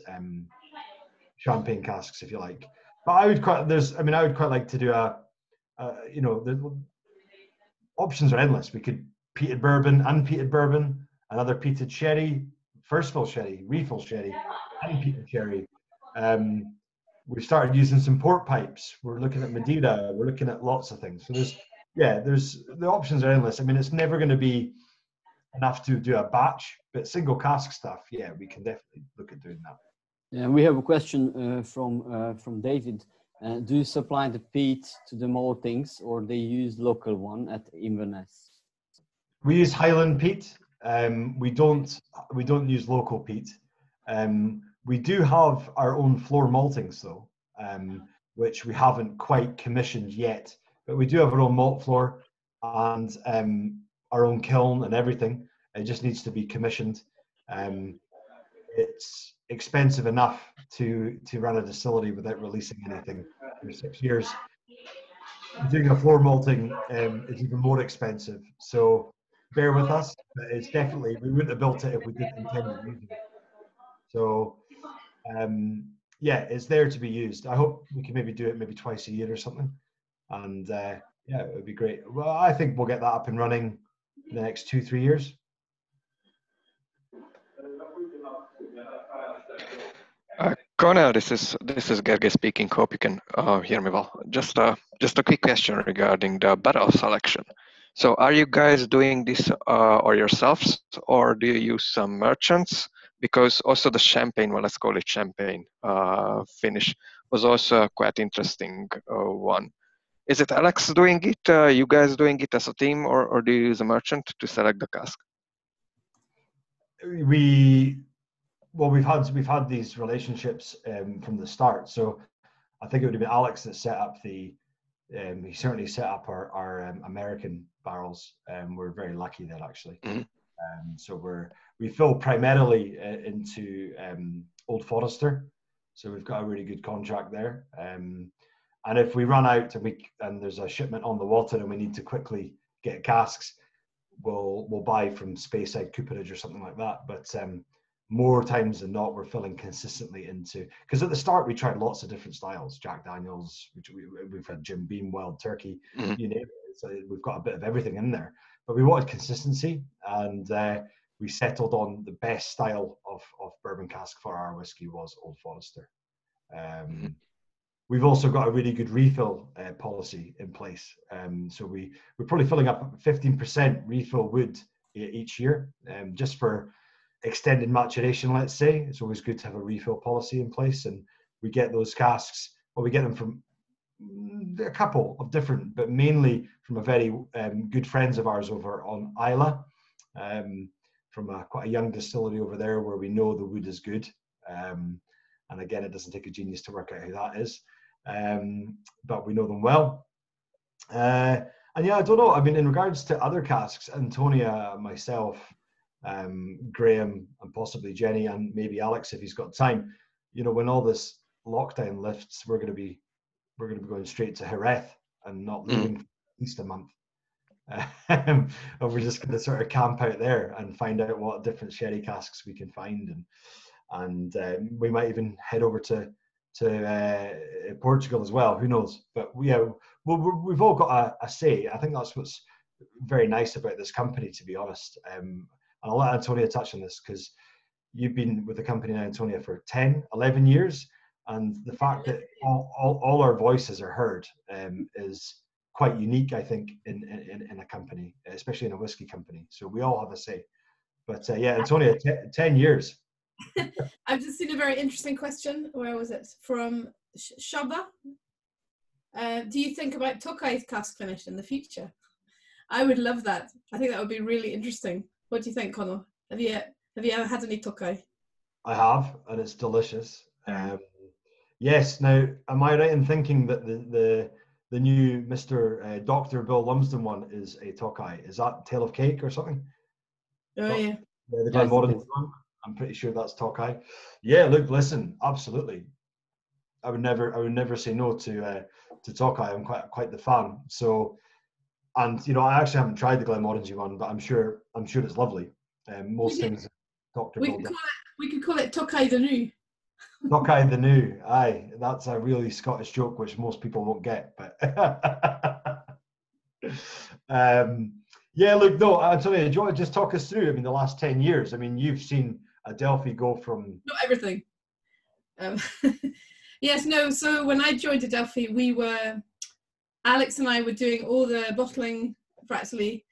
champagne casks, if you like. But I would quite like to do the options are endless. We could peated bourbon, unpeated bourbon, another peated sherry, first fill sherry, refill sherry, unpeated sherry. We've started using some port pipes. We're looking at Madeira. We're looking at lots of things. So the options are endless. I mean, it's never going to be enough to do a batch, but single cask stuff, yeah, we can definitely look at doing that. Yeah, we have a question from David. Do you supply the peat to the maltings, or they use local one at Inverness? We use Highland peat. We don't use local peat. We do have our own floor maltings though, which we haven't quite commissioned yet. But we do have our own malt floor and our own kiln and everything. It just needs to be commissioned. It's expensive enough to run a distillery without releasing anything for 6 years. Doing a floor malting is even more expensive. So bear with us, but it's definitely, we wouldn't have built it if we didn't intend to use it. So yeah, it's there to be used. I hope we can maybe do it maybe twice a year or something. And yeah, it would be great. Well, I think we'll get that up and running in the next 2-3 years. Connal, this is Gergely speaking. Hope you can hear me well. Just a quick question regarding the barrel selection. So are you guys doing this or yourselves, or do you use some merchants? Because also the champagne, well, let's call it champagne finish, was also a quite interesting one. Is it Alex doing it? You guys doing it as a team, or do you use a merchant to select the cask? Well, we've had these relationships from the start. So I think it would have been Alex that set up he certainly set up our American barrels. We're very lucky there actually. Mm-hmm. So we fill primarily into Old Forester. So we've got a really good contract there. And if we run out and there's a shipment on the water and we need to quickly get casks, we'll buy from Speyside Cooperage or something like that. But more times than not, we're filling consistently into, because at the start we tried lots of different styles, Jack Daniels, we've had Jim Beam, Wild Turkey, mm-hmm. You name it. So we've got a bit of everything in there, but we wanted consistency, and we settled on the best style of bourbon cask for our whiskey was Old Forester. Mm-hmm. We've also got a really good refill policy in place. So we're probably filling up 15% refill wood each year, just for extended maturation, let's say. It's always good to have a refill policy in place, and we get those casks, well, we get them from a couple of different, but mainly from a very good friends of ours over on Isla, from quite a young distillery over there where we know the wood is good. And again, it doesn't take a genius to work out who that is, but we know them well. And yeah, I don't know, I mean, in regards to other casks, Antonia, myself, Graham, and possibly Jenny, and maybe Alex if he's got time, you know, when all this lockdown lifts, we're going to be going straight to Jerez and not leaving for at least a month. And we're just going to sort of camp out there and find out what different sherry casks we can find, and we might even head over to Portugal as well. Who knows? But yeah, we've all got a say. I think that's what's very nice about this company, to be honest. And I'll let Antonia touch on this, because you've been with the company now, Antonia, for 10-11 years, and the fact that all our voices are heard is quite unique, I think, in a company, especially in a whiskey company. So we all have a say. But yeah, Antonia, 10 years. I've just seen a very interesting question. Where was it? From Shaba. Do you think about Tokai's cask finish in the future? I would love that. I think that would be really interesting. What do you think, Connal? Have you ever had any Tokai? I have, and it's delicious. Yes. Now, am I right in thinking that the new Mr. Dr. Bill Lumsden one is a Tokai? Is that Tale of Cake or something? Oh yeah. The Glenmorangie one. I'm pretty sure that's Tokai. Yeah. Look, listen. Absolutely. I would never say no to Tokai. I'm quite the fan. So. And you know, I actually haven't tried the Glenmorangie one, but I'm sure it's lovely. Most things, Dr. Bill. We could call it Tokai the New. Tokai the New, aye, that's a really Scottish joke which most people won't get. But Yeah, look, no, Antonia, do you want to just talk us through, I mean, the last 10 years? I mean, you've seen Adelphi go from... Not everything. Yes, no, so when I joined Adelphi, Alex and I were doing all the bottling, practically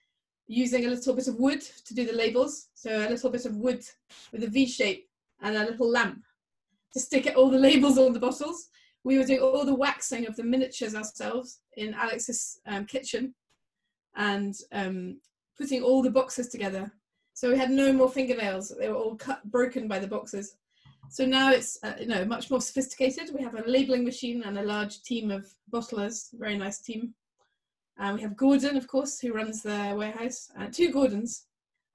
using a little bit of wood to do the labels. So a little bit of wood with a V shape and a little lamp to stick all the labels on the bottles. We were doing all the waxing of the miniatures ourselves in Alex's kitchen, and putting all the boxes together. So we had no more fingernails. They were all broken by the boxes. So now it's much more sophisticated. We have a labeling machine and a large team of bottlers, very nice team. And we have Gordon, of course, who runs the warehouse, and 2 Gordons.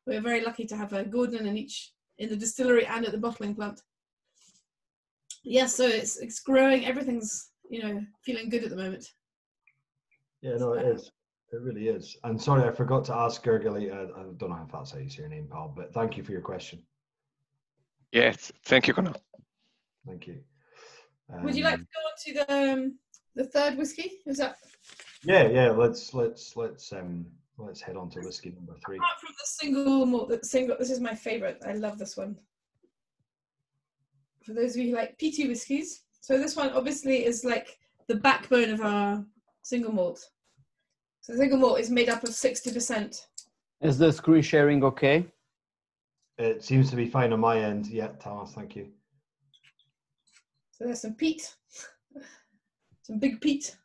We're very lucky to have a Gordon in the distillery and at the bottling plant. Yeah, so it's growing. Everything's, feeling good at the moment. Yeah, no, it is. It really is. And sorry, I forgot to ask Gergely, I don't know if that's how you say your name, pal, but thank you for your question. Yes, thank you, Connal. Thank you. Would you like to go on to the third whiskey? Is that? Yeah. Let's head on to whiskey number 3. Apart from the single malt, this is my favorite. I love this one. For those of you who like peaty whiskies, so this one obviously is like the backbone of our single malt. So the single malt is made up of 60%. Is the screen sharing okay? It seems to be fine on my end. Yeah, Thomas, thank you. So there's some peat, some big peat.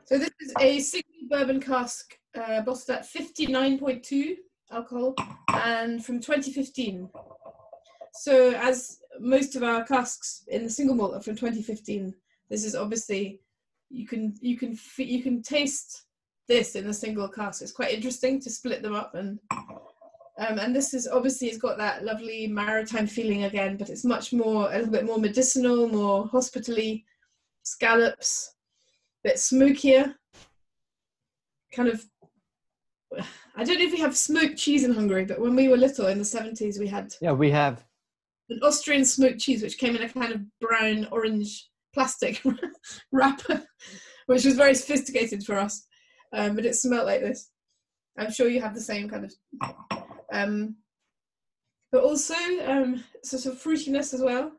So this is a single bourbon cask, bottled at 59.2 alcohol, and from 2015. So as most of our casks in the single malt are from 2015, this is obviously, you can taste this in a single cask. It's quite interesting to split them up, and this is obviously, it's got that lovely maritime feeling again, but it's much more, a little bit more medicinal, more hospitally, scallops, a bit smokier, kind of. I don't know if we have smoked cheese in Hungary, but when we were little in the 70s, we had. Yeah, we have an Austrian smoked cheese, which came in a kind of brown orange plastic wrapper, which was very sophisticated for us. But it smelled like this. I'm sure you have the same kind of. But also sort of fruitiness as well.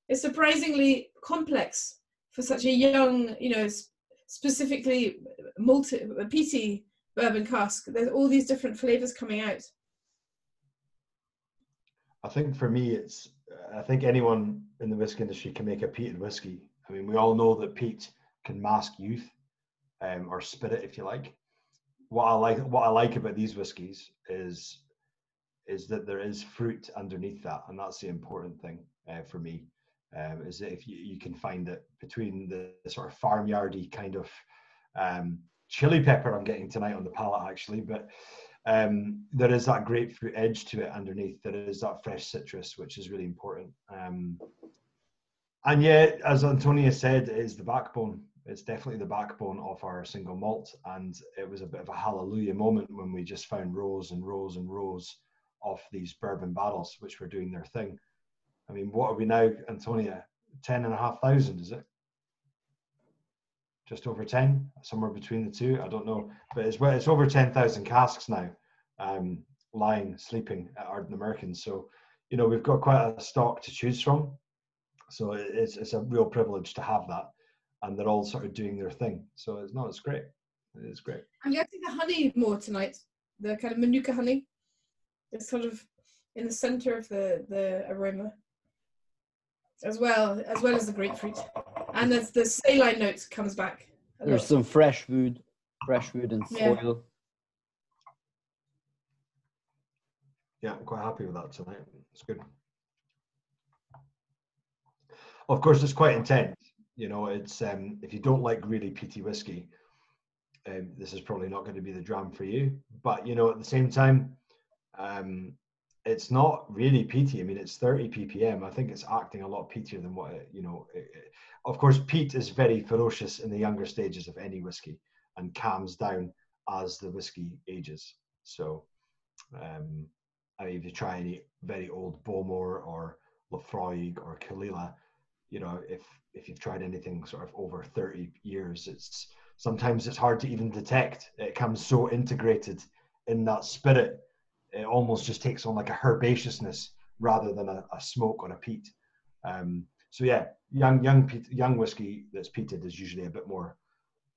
It's surprisingly complex for such a young, specifically peaty bourbon cask. There's all these different flavors coming out. I think for me, I think anyone in the whiskey industry can make a peated whiskey. I mean, we all know that peat can mask youth, or spirit, if you like. What I like about these whiskies is that there is fruit underneath that, and that's the important thing for me. Is that if you can find it between the sort of farmyardy kind of chili pepper I'm getting tonight on the palate, actually, but there is that grapefruit edge to it underneath. There is that fresh citrus, which is really important. And yet, as Antonia said, it is the backbone. It's definitely the backbone of our single malt. And it was a bit of a hallelujah moment when we just found rows and rows and rows of these bourbon barrels, which were doing their thing. I mean, what are we now, Antonia? 10,500, is it? Just over 10, somewhere between the two. I don't know, but it's over 10,000 casks now, lying, sleeping at Ardnamurchan. So, we've got quite a stock to choose from. So it's a real privilege to have that, and they're all sort of doing their thing. So it's great. It is great. I'm getting the honey more tonight. The kind of Manuka honey. It's sort of in the center of the aroma, as well as the grapefruit. And as the saline note comes back. There's some fresh wood and soil. Yeah, I'm quite happy with that tonight. It's good. Of course, it's quite intense. It's if you don't like really peaty whiskey, this is probably not going to be the dram for you. But at the same time, it's not really peaty. I mean, it's 30 ppm. I think it's acting a lot peatier than what of course, peat is very ferocious in the younger stages of any whiskey and calms down as the whiskey ages. So, if you try any very old Bowmore or Laphroaig or Caol Ila, if you've tried anything sort of over 30 years, sometimes it's hard to even detect. It comes so integrated in that spirit, it almost just takes on like a herbaceousness rather than a smoke or a peat. So yeah, young whiskey that's peated is usually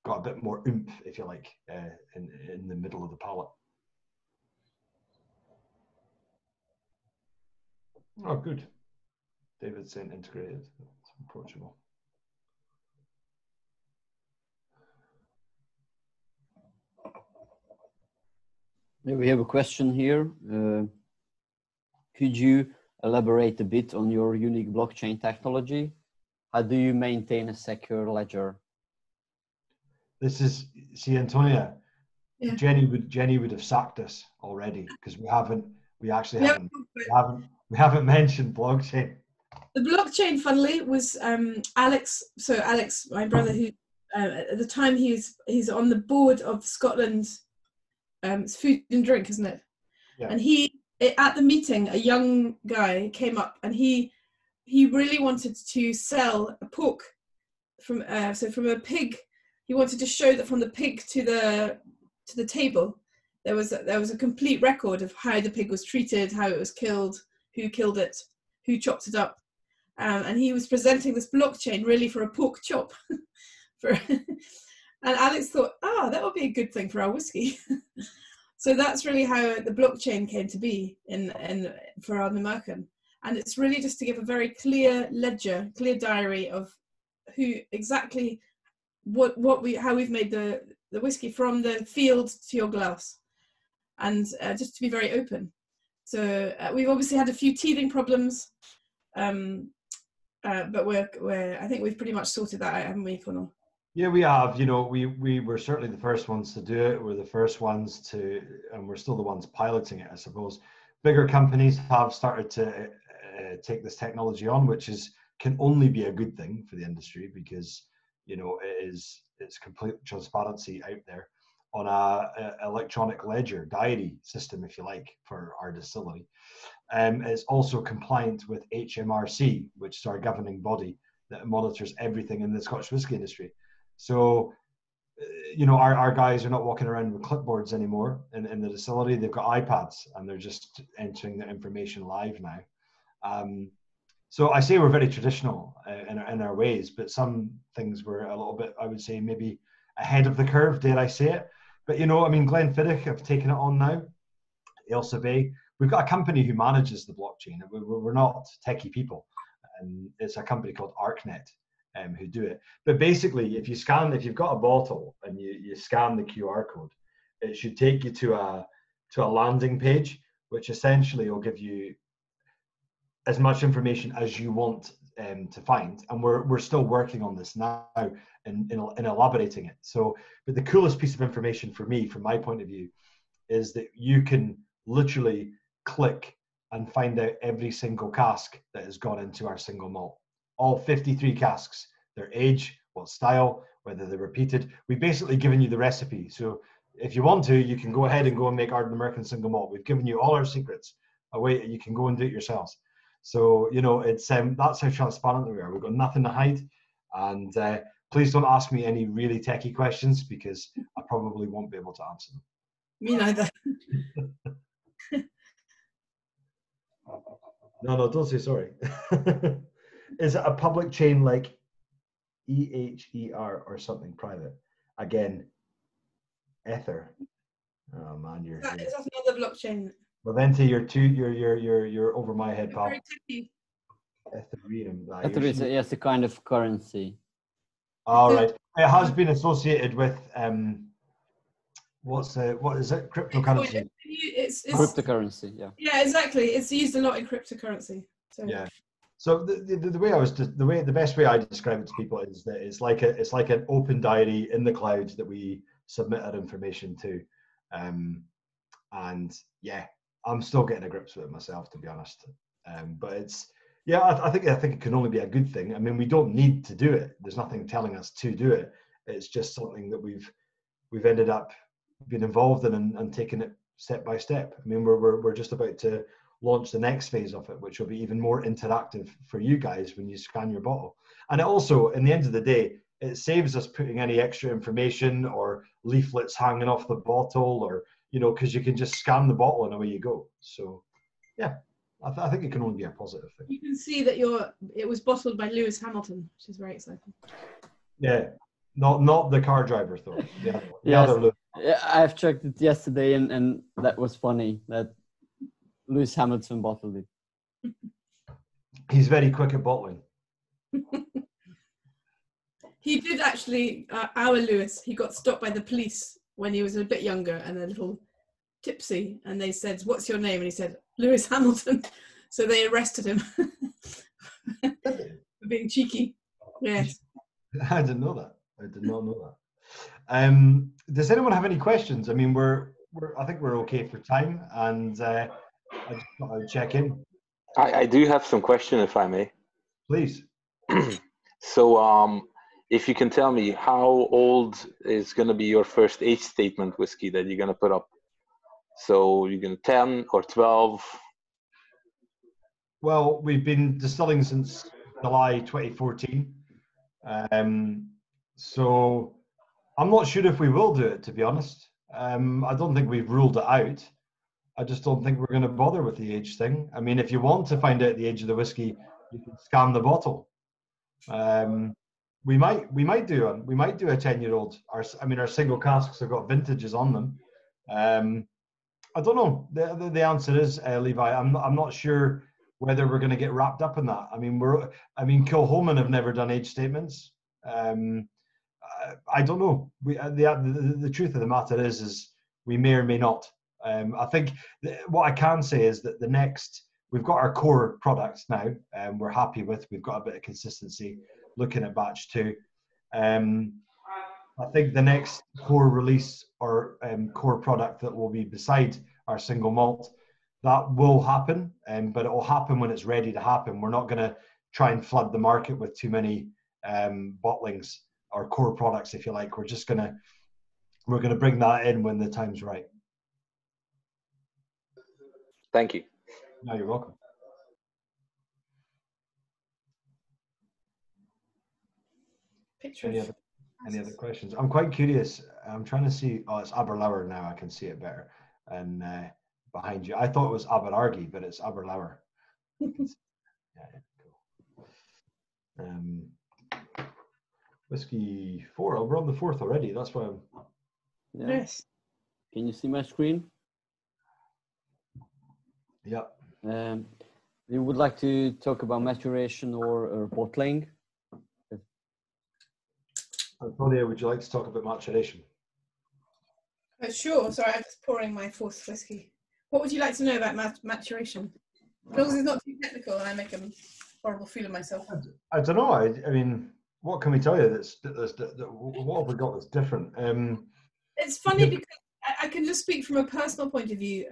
got a bit more oomph, if you like, in the middle of the palate. Oh, good. David saying integrated from Portugal. We have a question here. Could you elaborate a bit on your unique blockchain technology? How do you maintain a secure ledger? This is, see, Antonia, Yeah. Jenny would have sacked us already because we haven't mentioned blockchain. The blockchain, funnily, was Alex. So Alex, my brother, who at the time he's on the board of Scotland's food and drink, isn't it? Yeah. And at the meeting, a young guy came up and he really wanted to sell a pork from a pig. He wanted to show that from the pig to the table, there was a complete record of how the pig was treated, how it was killed, who killed it, who chopped it up, and he was presenting this blockchain really for a pork chop. And Alex thought, that would be a good thing for our whiskey. So that's really how the blockchain came to be for Ardnamurchan. And it's really just to give a very clear ledger, clear diary of who exactly how we've made the whiskey from the field to your glass, and just to be very open. So we've obviously had a few teething problems, but I think we've pretty much sorted that out, haven't we, Connal? Yeah, we have. You know, we were certainly the first ones to do it. We're the first ones and we're still the ones piloting it, I suppose. Bigger companies have started to take this technology on, which can only be a good thing for the industry because, you know, it's complete transparency out there on a electronic ledger diary system, if you like, for our distillery. It's also compliant with HMRC, which is our governing body that monitors everything in the Scottish whisky industry. So, you know, our guys are not walking around with clipboards anymore in the distillery. They've got iPads and they're just entering the information live now. So I say we're very traditional in our ways, but some things were a little bit, I would say, maybe ahead of the curve, dare I say it. But, you know, I mean, Glenfiddich have taken it on now. Ailsa Bay. We've got a company who manages the blockchain. We're not techie people. It's a company called ArcNet who do it. But basically, if you've got a bottle and you scan the QR code, it should take you to a landing page, which essentially will give you as much information as you want to find. And we're still working on this now in elaborating it. So, but the coolest piece of information for me, from my point of view, is that you can literally click and find out every single cask that has gone into our single malt. All 53 casks, their age, what style, whether they're repeated. We've basically given you the recipe. So if you want to, you can go ahead and go and make Ardnamurchan single malt. We've given you all our secrets away. You can go and do it yourselves. So, you know, it's that's how transparent we are. We've got nothing to hide. And please don't ask me any really techie questions because I probably won't be able to answer them. Me neither. No, don't say sorry. Is it a public chain like EHER or something private? Again, Ether. Oh man, Is that another blockchain? Well, then you're over my head, pal. Ethereum. Ether is yes, a kind of currency. All right. It has been associated with what is it? Cryptocurrency. It's cryptocurrency. Yeah. Yeah, exactly. It's used a lot in cryptocurrency. So. Yeah. So the best way I describe it to people is that it's like an open diary in the cloud that we submit our information to, and yeah, I'm still getting a grips with it myself, to be honest. But I think it can only be a good thing. I mean, we don't need to do it. There's nothing telling us to do it. It's just something that we've ended up being involved in and taking it step by step. I mean, we're just about to launch the next phase of it, which will be even more interactive for you guys when you scan your bottle. And it also, in the end of the day, it saves us putting any extra information or leaflets hanging off the bottle, or, you know, because you can just scan the bottle and away you go. So yeah, I think it can only be a positive thing. You can see that it was bottled by Lewis Hamilton, which is very exciting. Yeah, not the car driver though. Yeah, yes. other Lewis. Yeah, I've checked it yesterday, and that was funny that Lewis Hamilton bottled it. He's very quick at bottling. He did actually, our Lewis, he got stopped by the police when he was a bit younger and a little tipsy, and they said, "What's your name?" And he said, "Lewis Hamilton." So they arrested him for being cheeky. Yes. I didn't know that. I did not know that. Does anyone have any questions? I mean, I think we're okay for time, and I just thought I would check in. I do have some questions, if I may. Please. So, if you can tell me, how old is going to be your first age statement whiskey that you're going to put up? So you're going to 10 or 12? Well, we've been distilling since July 2014. So I'm not sure if we will do it, to be honest. I don't think we've ruled it out. I just don't think we're going to bother with the age thing. I mean, if you want to find out the age of the whiskey, you can scan the bottle. We might do a 10-year-old. Our single casks have got vintages on them. I don't know. The answer is, Levi, I'm not sure whether we're going to get wrapped up in that. I mean, Kilhoman have never done age statements. I don't know. The truth of the matter is we may or may not. I think what I can say is that we've got our core products now, we're happy with. We've got a bit of consistency looking at batch 2. I think the next core release or core product that will be beside our single malt, that will happen, but it will happen when it's ready to happen. We're not going to try and flood the market with too many bottlings or core products, if you like. We're going to bring that in when the time's right. Thank you. No, you're welcome. Any other questions? I'm quite curious. I'm trying to see. Oh, it's Aberlour now. I can see it better. And behind you, I thought it was Aberargie, but it's Aberlour. Yeah, cool. Whiskey 4. Oh, we're on the 4th already. That's why I'm. Yeah. Yes. Can you see my screen? Yep. You would like to talk about maturation or bottling? Antonia, would you like to talk about maturation? Sure. Sorry, I'm just pouring my 4th whiskey. What would you like to know about maturation? As long as it's not too technical and I make a horrible fool of myself. I don't know. I mean, what can we tell you? What have we got that's different? It's funny because I can just speak from a personal point of view.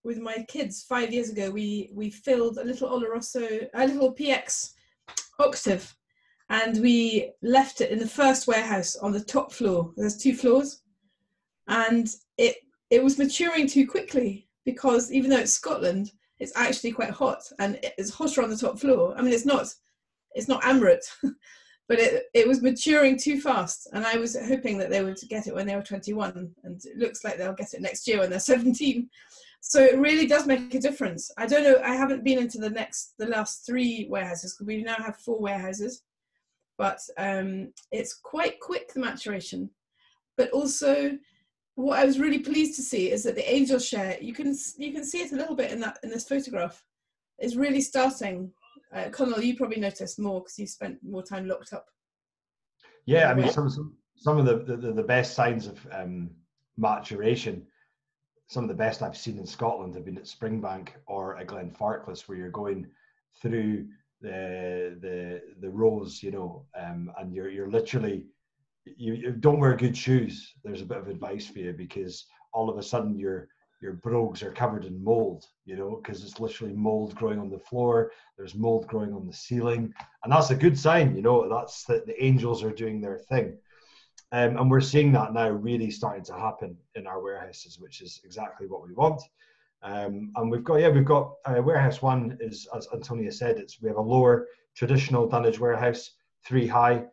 With my kids 5 years ago, we filled a little Oloroso, a little PX octave, and we left it in the first warehouse on the top floor. There's 2 floors, and it was maturing too quickly because even though it's Scotland, it's actually quite hot, and it's hotter on the top floor. I mean, it's not Amrit, but it was maturing too fast, and I was hoping that they would get it when they were 21, and it looks like they'll get it next year when they're 17. So it really does make a difference. I don't know, I haven't been into the last 3 warehouses, because we now have 4 warehouses, but it's quite quick, the maturation. But also, what I was really pleased to see is that the angel share, you can see it a little bit in this photograph, is really starting. Connal, you probably noticed more because you spent more time locked up. Yeah, I mean, some of the best signs of maturation, some of the best I've seen in Scotland have been at Springbank or at Glenfarclas, where you're going through the rows, you know, and you're literally, you don't wear good shoes. There's a bit of advice for you, because all of a sudden your brogues are covered in mold, you know, because it's literally mold growing on the floor. There's mold growing on the ceiling, and that's a good sign, you know. That's that the angels are doing their thing. And we're seeing that now really starting to happen in our warehouses, which is exactly what we want. And we've got warehouse 1 is, as Antonia said, we have a lower traditional dunnage warehouse, 3 high.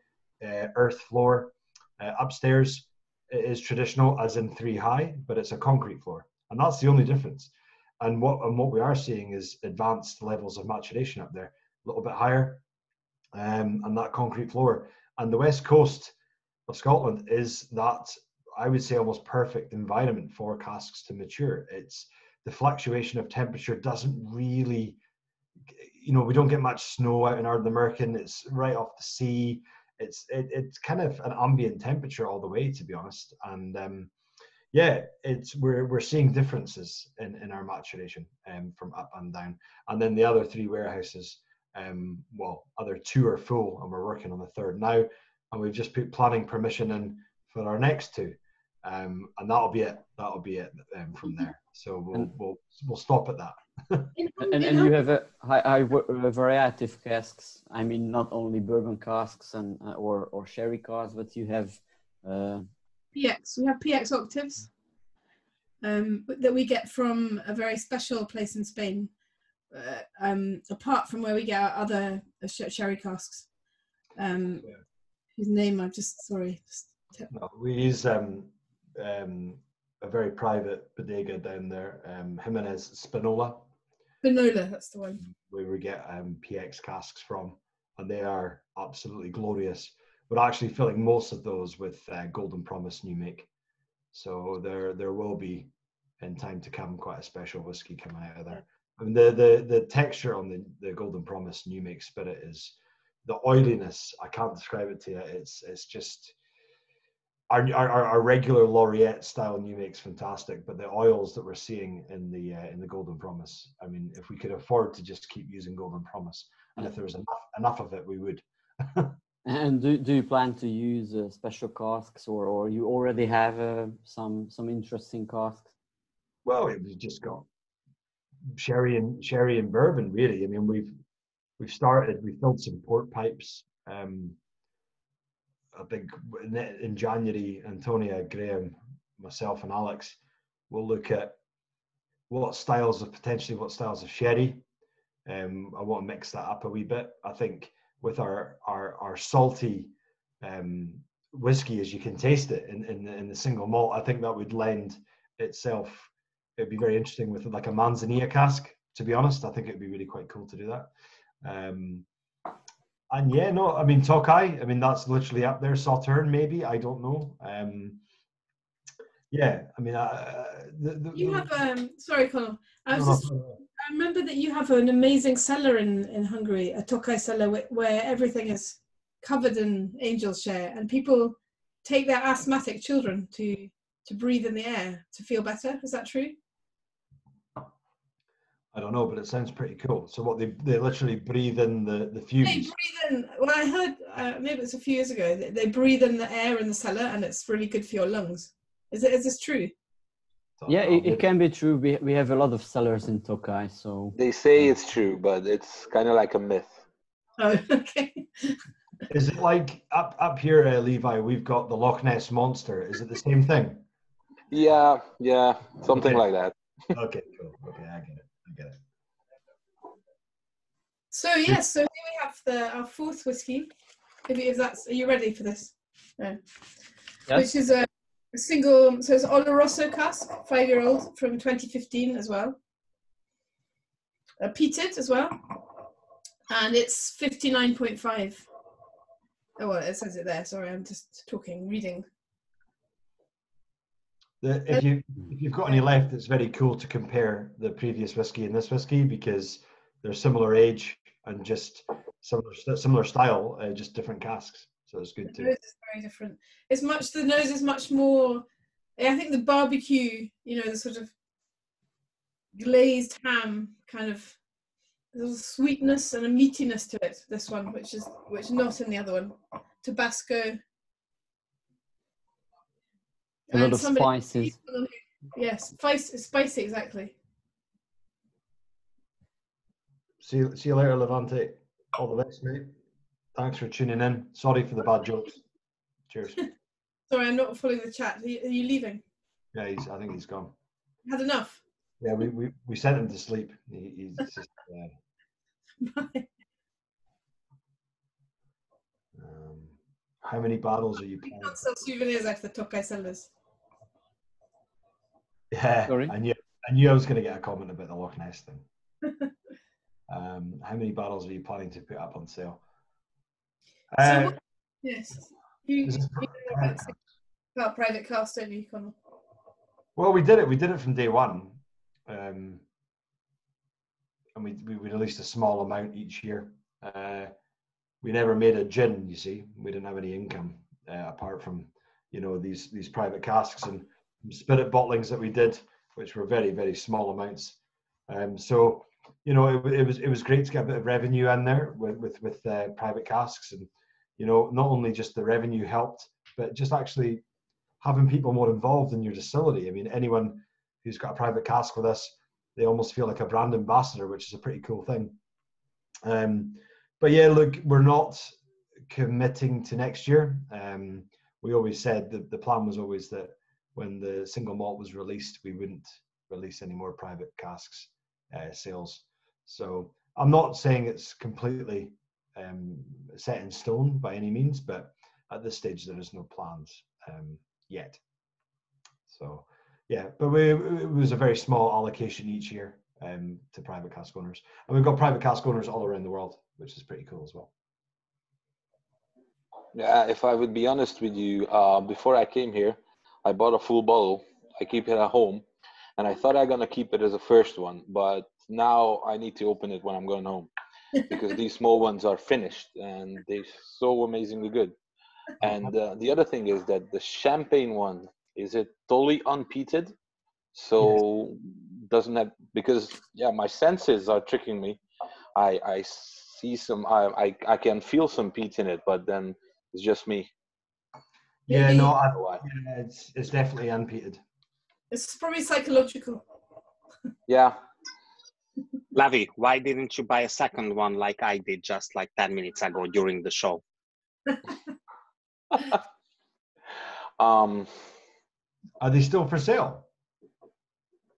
earth floor. Upstairs it is traditional, as in 3 high, but it's a concrete floor, and that's the only difference. And what we are seeing is advanced levels of maturation up there, a little bit higher, and that concrete floor. And the west coast of Scotland is that, I would say, almost perfect environment for casks to mature. It's the fluctuation of temperature doesn't really, we don't get much snow out in Ardnamurchan. It's right off the sea. It's kind of an ambient temperature all the way, to be honest. And yeah, we're seeing differences in our maturation from up and down. And then the other 3 warehouses, other 2 are full, and we're working on the 3rd now, and we've just put planning permission in for our next 2, and that'll be it. That'll be it from there. So we'll stop at that. And you have a high variety of casks. I mean, not only bourbon casks and or sherry casks, but you have PX. We have PX octaves that we get from a very special place in Spain. Apart from where we get our other sherry casks, whose name I'm just sorry. No, we use a very private bodega down there, Jimenez Spinola. Spinola, that's the one. Where we get PX casks from, and they are absolutely glorious. We're actually filling most of those with Golden Promise new make. So there will be, in time to come, quite a special whiskey coming out of there. I mean, the texture on the Golden Promise new make spirit is the oiliness. I can't describe it to you. It's just our regular Laureate style new make's fantastic, but the oils that we're seeing in the Golden Promise, I mean, if we could afford to just keep using Golden Promise, and if there was enough of it, we would. And do you plan to use special casks, or you already have some interesting casks? Well, we've just got sherry and bourbon, really. I mean, we filled some port pipes. I think in January, Antonia, Graham, myself, and Alex will look at what styles of sherry. I want to mix that up a wee bit. I think with our salty whiskey, as you can taste it in the single malt, I think that would lend itself. It'd be very interesting with like a Manzanilla cask. To be honest, I think it'd be really quite cool to do that. And yeah, no, I mean, Tokai, I mean, that's literally up there. Sauterne, maybe, I don't know. Yeah, I mean, you have sorry, Connal. I remember that you have an amazing cellar in Hungary, a Tokai cellar where everything is covered in angel's share, and people take their asthmatic children to breathe in the air to feel better. Is that true? I don't know, but it sounds pretty cool. So what, they literally breathe in the fumes? They breathe in, well, I heard, maybe it's a few years ago, they breathe in the air in the cellar and it's really good for your lungs. Is this true? Yeah, it can be true. We have a lot of cellars in Tokai, so... They say it's true, but it's kind of like a myth. Oh, okay. Is it like, up here, Levi, we've got the Loch Ness Monster. Is it the same thing? Yeah, something like that. Okay, cool. Okay, I get it. So yes, so here we have our 4th whiskey. Are you ready for this? No. Yes. Which is a single, so it's Oloroso cask, 5-year-old from 2015 as well. Peated as well, and it's 59.5. Oh well, it says it there. Sorry, I'm just reading. If you've got any left, it's very cool to compare the previous whiskey and this whiskey because they're similar age and just similar style, just different casks. So it's good too. The nose is very different. The nose is much more. I think the barbecue, the sort of glazed ham kind of. There's a sweetness and a meatiness to it. This one, which is not in the other one. Tabasco. A lot of spices. Yes, spicy, exactly. See you later, Levante. All the best, mate. Thanks for tuning in. Sorry for the bad jokes. Cheers. Sorry, I'm not following the chat. Are you leaving? Yeah, I think he's gone. Had enough? Yeah, we sent him to sleep. He's just... Bye. How many bottles are you We planning? can't sell souvenirs after Tokai sellers. Yeah, Sorry? I knew I was going to get a comment about the Loch Ness thing. How many bottles are you planning to put up on sale? Yes. You know about private cask, don't you, Connal? Well, we did it from day one. And we released a small amount each year. We never made a gin, you see. We didn't have any income apart from, you know, these private casks and spirit bottlings that we did, which were very, very small amounts. So, you know, it was great to get a bit of revenue in there with private casks, and, you know, not only just the revenue helped, but just actually having people more involved in your distillery. I mean, anyone who's got a private cask with us, they almost feel like a brand ambassador, which is a pretty cool thing. But yeah, look, we're not committing to next year. We always said that the plan was always that when the single malt was released, we wouldn't release any more private casks sales. So I'm not saying it's completely set in stone by any means, but at this stage there is no plans yet. So yeah, but it was a very small allocation each year to private cask owners, and we've got private cask owners all around the world, which is pretty cool as well. Yeah, if I would be honest with you, before I came here, I bought a full bottle. I keep it at home, and I thought I'm gonna keep it as a first one, but now I need to open it when I'm going home because these small ones are finished and they're so amazingly good. And the other thing is that the champagne one is it totally unpeated, so yes. Doesn't have, because yeah, my senses are tricking me. I see some, I can feel some peat in it, but then it's just me. Yeah, no, yeah, it's definitely unpeated. It's probably psychological. Yeah. Lavi, why didn't you buy a second one like I did just like 10 minutes ago during the show? Are they still for sale?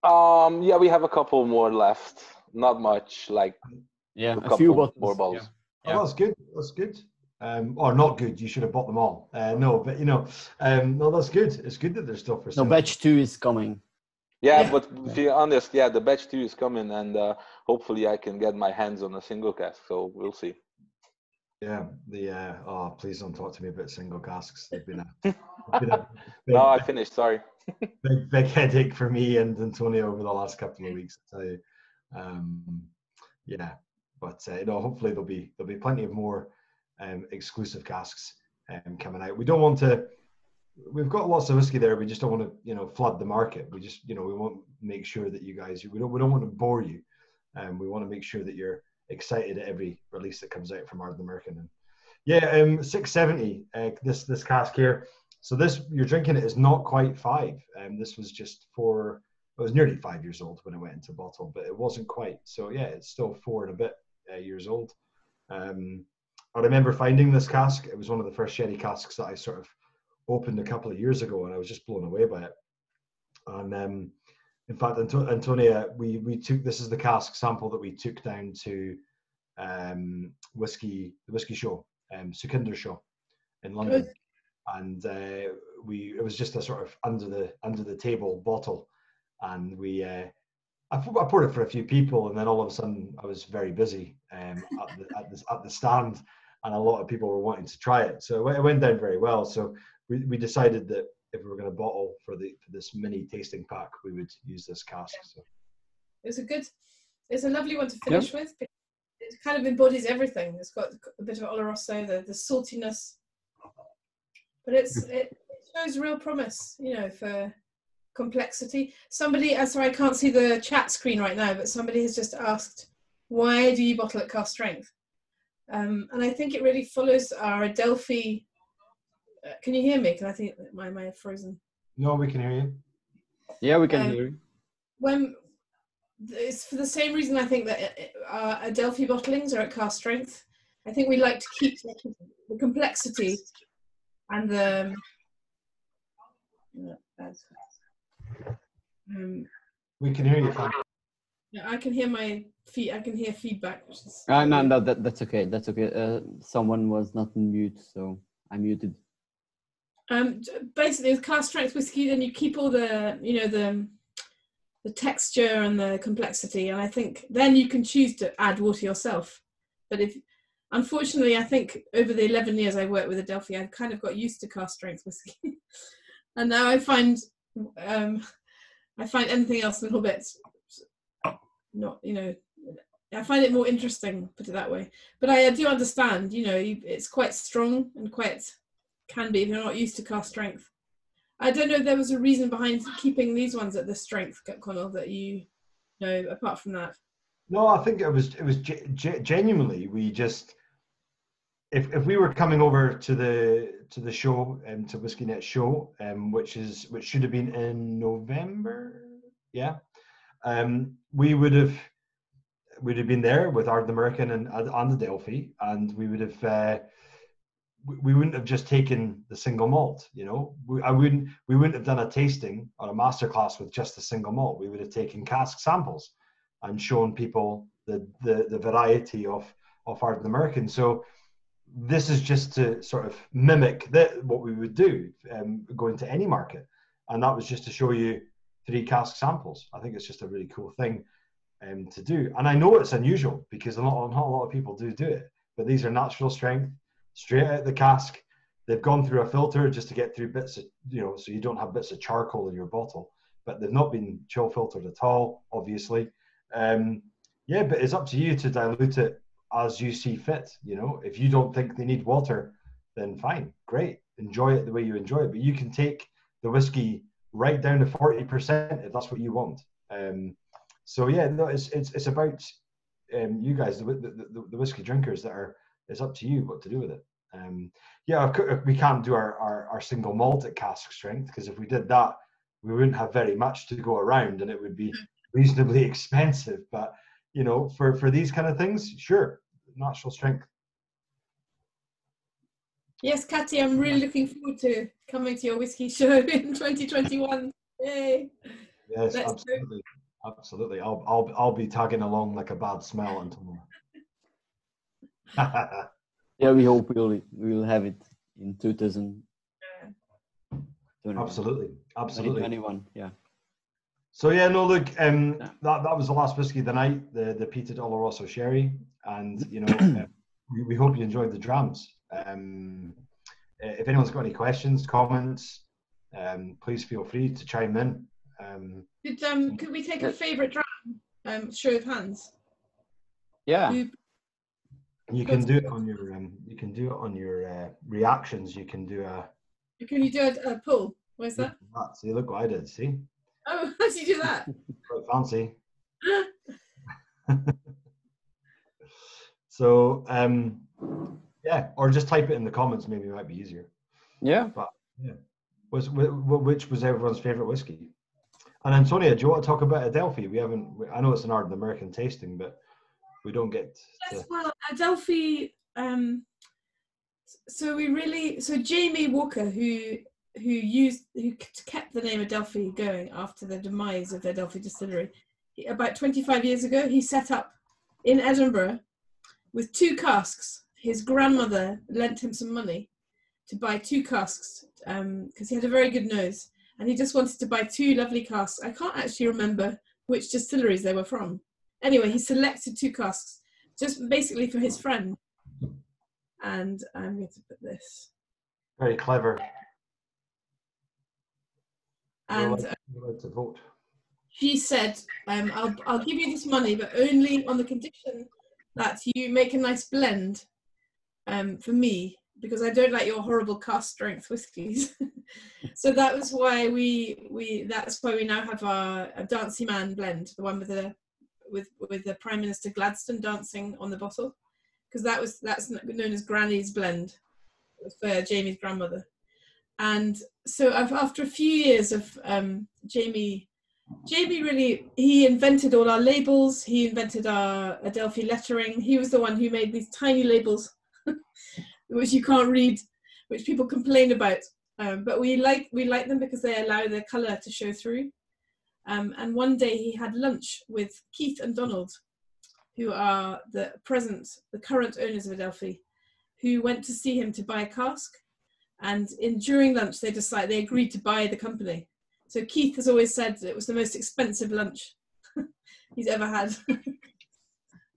Yeah, we have a couple more left. Not much, like a few bottles. More bottles. Yeah. Oh, that's good. That's good. Or not good. You should have bought them all. No, but you know, no, that's good. It's good that they're still for sale. No, batch 2 is coming. Yeah, but to be honest, yeah, the batch 2 is coming, and hopefully I can get my hands on a single cask. So we'll see. Yeah, oh, please don't talk to me about single casks. They've been a big, no, I finished. Sorry. big headache for me and Antonia over the last couple of weeks. I tell you, yeah, but no, hopefully there'll be plenty of more exclusive casks coming out. We don't want to. We've got lots of whiskey there. We just don't want to, you know, flood the market. We just, you know, we want to make sure that you guys, we don't want to bore you. We want to make sure that you're excited at every release that comes out from Ardnamurchan. And yeah, 670. This cask here. So this, you're drinking it is not quite 5. This was just it was nearly 5 years old when it went into bottle, but it wasn't quite. So yeah, it's still 4 and a bit years old. I remember finding this cask. It was one of the first sherry casks that I sort of opened a couple of years ago, and I was just blown away by it. And in fact, Antonia, we took, this is the cask sample that we took down to the whiskey show, Sukhinder show in London, and it was just a sort of under the table bottle, and I poured it for a few people, and then all of a sudden I was very busy at the stand, and a lot of people were wanting to try it, so it went down very well. So we decided that if we were going to bottle for this mini tasting pack, we would use this cask. So it's a lovely one to finish with. It kind of embodies everything. It's got a bit of Oloroso, the saltiness, but it shows real promise, you know, for complexity. Somebody, sorry, I can't see the chat screen right now, but somebody has just asked, why do you bottle at cask strength? And I think it really follows our Adelphi. Can you hear me? Because I think my frozen. No, we can hear you. Yeah, we can hear you. When it's for the same reason I think that Adelphi bottlings are at cask strength. I think we like to keep the complexity and the. We can hear you. Yeah, I can hear I can hear feedback. Which is no, that's okay. That's okay. Someone was not on mute, so. I'm muted. Basically, with cask strength whiskey, then you keep all the, you know, the texture and the complexity, and I think then you can choose to add water yourself. But if, unfortunately, I think over the 11 years I worked with Adelphi, I've kind of got used to cask strength whiskey, and now I find anything else a little bit not, you know, I find it more interesting, put it that way. But I do understand, you know, it's quite strong and quite can be if you're not used to cask strength. I don't know if there was a reason behind keeping these ones at this strength, Connal, that you know, apart from that. No, I think it was genuinely, we just, if we were coming over to the show, to Whiskey Net show, which should have been in November, yeah, we'd have been there with Ardnamurchan and Adelphi, and we would have we wouldn't have just taken the single malt, you know. We wouldn't have done a tasting or a masterclass with just the single malt. We would have taken cask samples and shown people the variety of Ardnamurchan. So this is just to sort of mimic what we would do going to any market, and that was just to show you 3 cask samples. I think it's just a really cool thing to do, and I know it's unusual because not a lot of people do it, but these are natural strength, straight out the cask. They've gone through a filter just to get through bits of, you know, so you don't have bits of charcoal in your bottle, but they've not been chill filtered at all, obviously. Yeah, but it's up to you to dilute it as you see fit. You know, if you don't think they need water, then fine, great, enjoy it the way you enjoy it. But you can take the whiskey right down to 40% if that's what you want. So yeah, no, it's about you guys, the whiskey drinkers, that are. It's up to you what to do with it. Yeah, we can't do our single malt at cask strength, because if we did that, we wouldn't have very much to go around, and it would be reasonably expensive. But you know, for these kind of things, sure, natural strength. Yes, Cathy, I'm really looking forward to coming to your whiskey show in 2021. Yay! Yes, absolutely, absolutely. I'll be tagging along like a bad smell, Antonia. Yeah, we hope we will have it in 2021. Absolutely, absolutely. 2021, yeah. So yeah, no, look, that was the last whiskey of the night, the Peated Oloroso Sherry, and you know, we hope you enjoyed the drams. If anyone's got any questions, comments, please feel free to chime in. Could we take a favourite dram? Show of hands. Yeah. You can do it on your reactions. You can do a. Can you do a pull? Where's that? See, look what I did. See. Oh, how did you do that? Quite fancy. So yeah, or just type it in the comments. Maybe it might be easier. Yeah. But yeah, which was everyone's favourite whiskey? And Antonia, do you want to talk about Adelphi? We haven't. I know it's an Ardnamurchan tasting, but we don't get. Yes, well, Adelphi. So Jamie Walker, who kept the name Adelphi going after the demise of the Adelphi distillery, about 25 years ago, he set up in Edinburgh with 2 casks. His grandmother lent him some money to buy 2 casks because he had a very good nose, and he just wanted to buy 2 lovely casks. I can't actually remember which distilleries they were from. Anyway, he selected 2 casks just basically for his friend. And I'm going to put this. Very clever. And to vote. She said, I'll give you this money, but only on the condition that you make a nice blend for me, because I don't like your horrible cask strength whiskies. So that was why that's why we now have a Dancey Man blend, the one with the Prime Minister Gladstone dancing on the bottle, because that's known as Granny's blend for Jamie's grandmother. And so after a few years of Jamie really, he invented all our labels. He invented our Adelphi lettering. He was the one who made these tiny labels, which you can't read, which people complain about. But we like them because they allow the colour to show through. And one day he had lunch with Keith and Donald, who are the current owners of Adelphi, who went to see him to buy a cask. And during lunch, they agreed to buy the company. So Keith has always said it was the most expensive lunch he's ever had.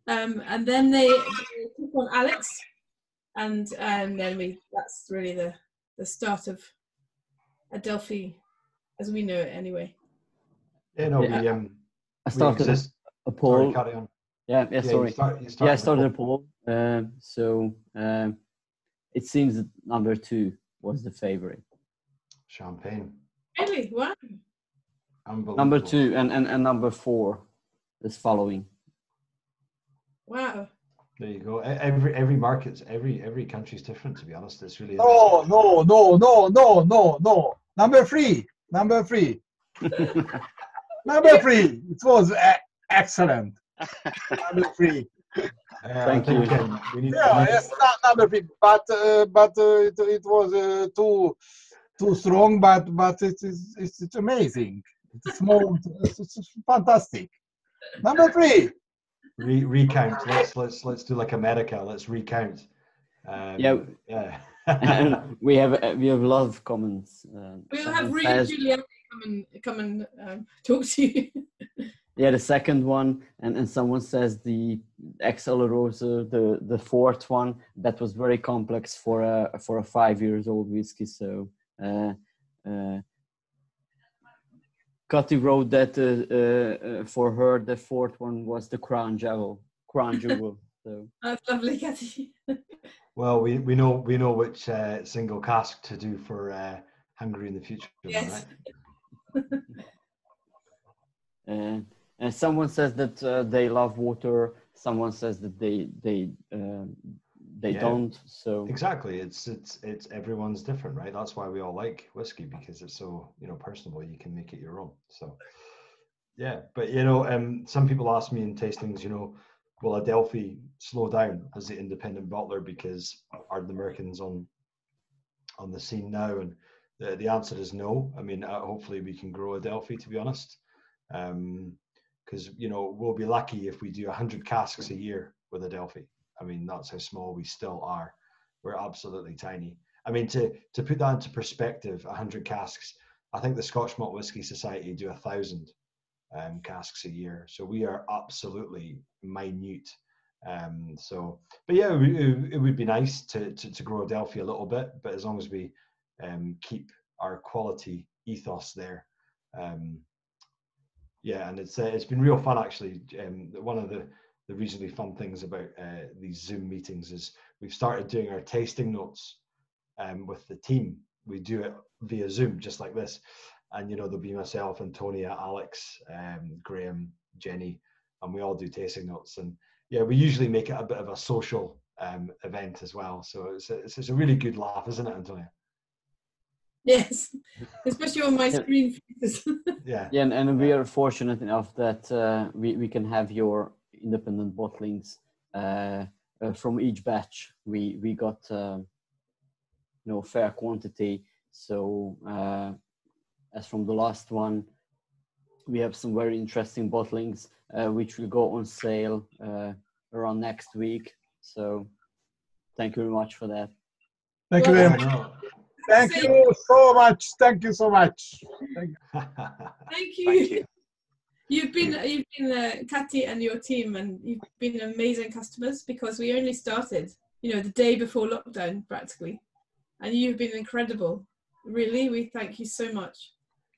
And then they took on Alex, and then that's really the start of Adelphi as we know it anyway. Yeah, no, I started a poll. Sorry, carry on. Yeah, sorry. I started a poll. So it seems that number 2 was the favorite. Champagne. Really? Wow. Number 2 and number 4 is following. Wow. There you go. Every market's every country's different, to be honest. It's really no. Number 3. Number 3. It was excellent. Number 3. Thank you. It's not number 3, but it was too strong. But it's amazing. It's small. It's fantastic. Number 3. Recount. Let's do like America. Let's recount. Yeah. And we have a lot of comments. We'll have Rudy Giuliani come and talk to you. Yeah, the second one, and someone says the Ex-Oloroso, the fourth one, that was very complex for a 5-year-old whiskey. So Cathy wrote that for her the fourth one was the crown jewel. So that's lovely, Cathy. Well, we know which single cask to do for Hungary in the future. Yes. Right? And someone says that they love water. Someone says that they don't. So exactly, it's everyone's different, right? That's why we all like whiskey, because it's so personable. You can make it your own. So yeah, but some people ask me in tastings, will Adelphi slow down as the independent bottler because Ardnamurchan's on the scene now? And the answer is no. I mean, hopefully we can grow Adelphi, to be honest. Because we'll be lucky if we do 100 casks a year with Adelphi. I mean, that's how small we still are. We're absolutely tiny. I mean, to put that into perspective, 100 casks, I think the Scotch Malt Whisky Society do 1,000 casks a year. So we are absolutely minute. But yeah, it would be nice to grow Adelphi a little bit, but as long as we keep our quality ethos there. Yeah, and it's been real fun actually. One of the reasonably fun things about these Zoom meetings is we've started doing our tasting notes with the team. We do it via Zoom, just like this, and there'll be myself, Antonia, Alex, Graham, Jenny, and we all do tasting notes. And yeah, we usually make it a bit of a social event as well. So it's a really good laugh, isn't it, Antonia? Yes, especially on my screen. Yeah, and we are fortunate enough that we can have your independent bottlings from each batch. We got fair quantity. So as from the last one, we have some very interesting bottlings which will go on sale around next week. So thank you very much for that. Thank you very much. Thank you so much. Thank you so much. Thank you. You've been Cathy and your team, and you've been amazing customers, because we only started, the day before lockdown practically, and you've been incredible. Really, we thank you so much.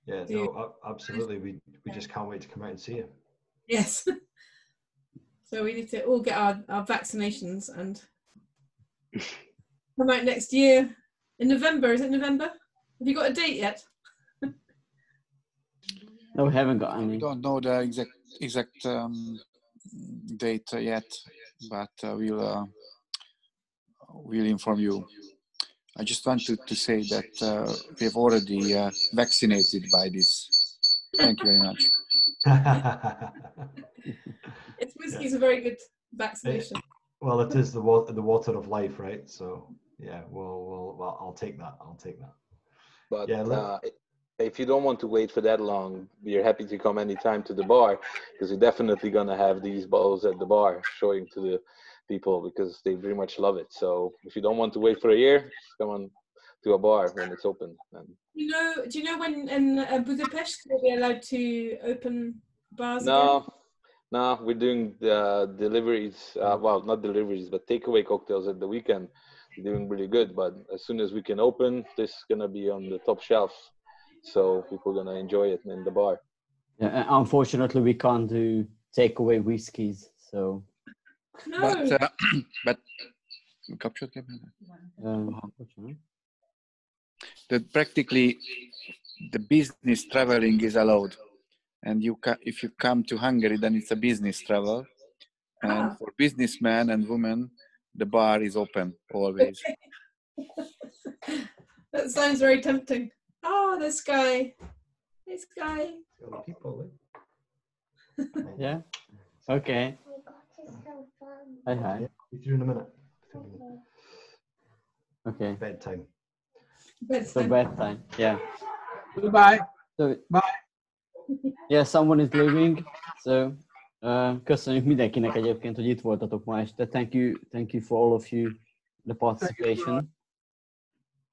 Yeah, no, absolutely. We just can't wait to come out and see you. Yes. So we need to all get our vaccinations and come out next year. In November, is it November? Have you got a date yet? No, we haven't got any. We don't know the exact date yet, but we'll inform you. I just want to say that we have already vaccinated by this. Thank you very much. It's whiskey's a very good vaccination. Well, it is the water of life, right? So. Yeah, well, I'll take that. But yeah, if you don't want to wait for that long, we're happy to come anytime to the bar, because we're definitely going to have these bottles at the bar showing to the people, because they very much love it. So if you don't want to wait for a year, come on to a bar when it's open. And Do you know when in Budapest will be allowed to open bars again? No, we're doing the deliveries. Well, not deliveries, but takeaway cocktails at the weekend. We're doing really good, but as soon as we can open, this is gonna be on the top shelf, so people are gonna enjoy it in the bar. Yeah, unfortunately, we can't do takeaway whiskeys, so. No. But that practically the business traveling is allowed, and if you come to Hungary, then it's a business travel, and for businessmen and women, the bar is open always. That sounds very tempting. Oh, this guy. Yeah. Okay. Hi. Be through in a minute. Okay. Bedtime. So bedtime. Yeah. Goodbye. So, Bye. Yeah, someone is leaving. So köszönjük mindenkinek egyébként, hogy itt voltatok ma este. Thank you for all of you, the participation.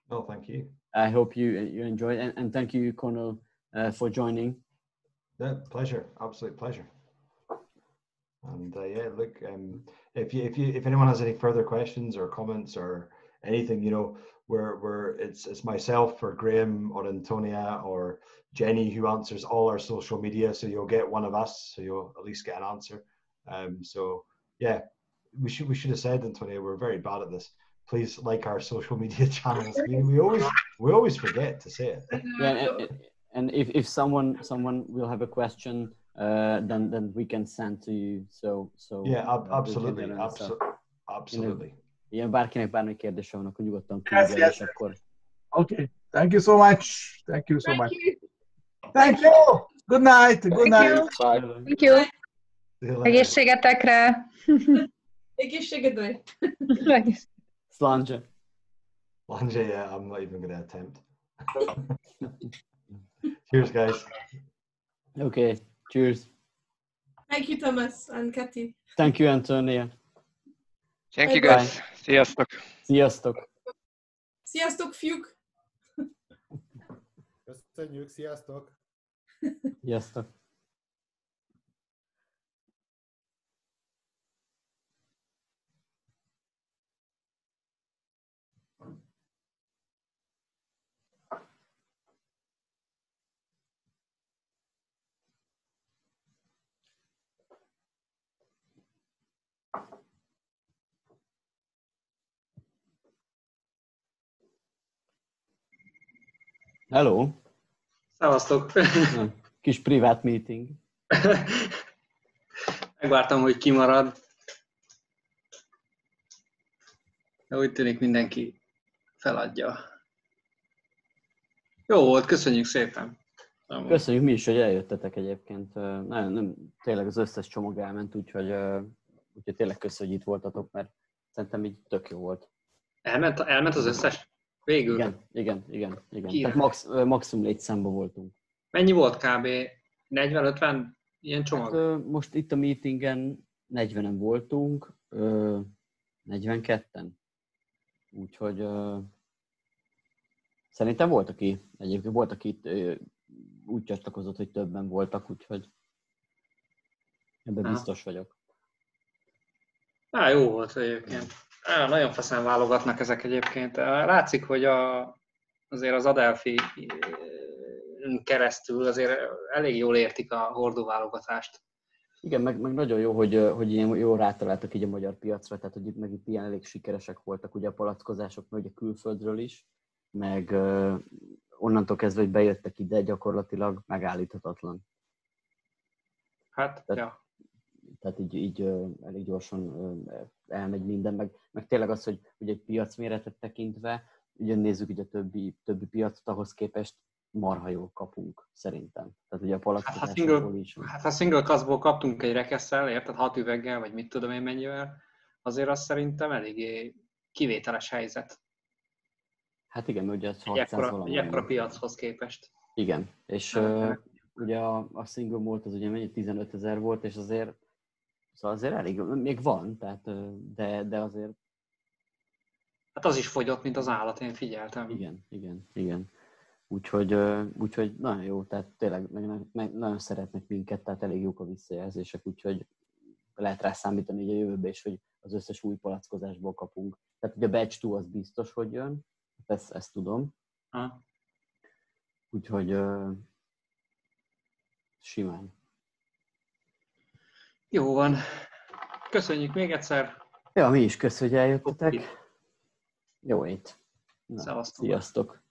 No, thank you. I hope you enjoyed, and thank you, Connal, for joining. Yeah, pleasure. Absolute pleasure. And yeah, look, if anyone has any further questions or comments or anything, you know, it's myself or Graham or Antonia or Jenny who answers all our social media, so you'll get one of us, so you'll at least get an answer. So yeah, we should have said, Antonia, we're very bad at this. Please like our social media channels. We always forget to say it. Yeah, and if someone will have a question, then we can send to you. So yeah, absolutely. Igen, bárkinek bármi kérdése van, akkor nyugodtan küldje, és akkor. Okay. Thank you so much. Thank you so much. Thank you. Good night. Good night. Bye. Thank you. Egészségetekre. Egészségedre. Sláinte. Yeah, I'm not even going to attempt. Cheers, guys. Okay, cheers. Thank you, Thomas and Kathy. Thank you, Antonia. Thank you, guys. Sziasztok. Sziasztok. Sziasztok, fiúk. Köszönjük, sziasztok. Sziasztok. Hello. Szevasztok. Kis privát meeting. Megvártam, hogy kimarad. De úgy tűnik mindenki feladja. Jó volt, köszönjük szépen. Köszönjük mi is, hogy eljöttetek egyébként. Nem, tényleg az összes csomag elment, úgyhogy tényleg köszönjük, hogy itt voltatok, mert szerintem így tök jó volt. Elment az összes? Végül? Igen. Tehát maximum létszámban voltunk. Mennyi volt kb? 40-50 ilyen csomag? Hát, most itt a meetingen 40-en voltunk, 42-en. Úgyhogy szerintem volt, aki itt úgy csatlakozott, hogy többen voltak, úgyhogy ebben biztos vagyok. Jó volt egyébként. Nagyon faszán válogatnak ezek egyébként. Látszik, hogy azért az Adelphi keresztül azért elég jól értik a hordóválogatást. Igen, meg nagyon jó, hogy ilyen jól rátaláltak így a magyar piacra, tehát hogy itt ilyen elég sikeresek voltak ugye a palackozások, meg ugye külföldről is, meg onnantól kezdve, hogy bejöttek ide, gyakorlatilag megállíthatatlan. Tehát így elég gyorsan elmegy minden, meg tényleg az, hogy ugye egy piacméretet tekintve, ugye nézzük ugye a többi piacot, ahhoz képest marha jól kapunk, szerintem. Tehát ugye a palackozásokból is. Hát ha single caskból kaptunk egy rekesszel, érted, 6 üveggel, vagy mit tudom én mennyivel, azért azt szerintem eléggé kivételes helyzet. Hát igen, ugye az 600 valami. Egy ekkora piachoz képest. Igen, és ugye a single malt az ugye mennyi 15 000 volt, és azért elég, még van, tehát, de azért... Hát az is fogyott, mint az állat, én figyeltem. Igen. Úgyhogy nagyon jó, tehát tényleg meg nagyon szeretnek minket, tehát elég jók a visszajelzések, úgyhogy lehet rá számítani így a jövőben is, hogy az összes új palackozásból kapunk. Tehát ugye a batch 2 az biztos, hogy jön, ezt tudom. Úgyhogy simán. Jó van. Köszönjük még egyszer. Ja, mi is köszönjük, hogy eljöttetek. Jó ét. Szevasztok. Sziasztok.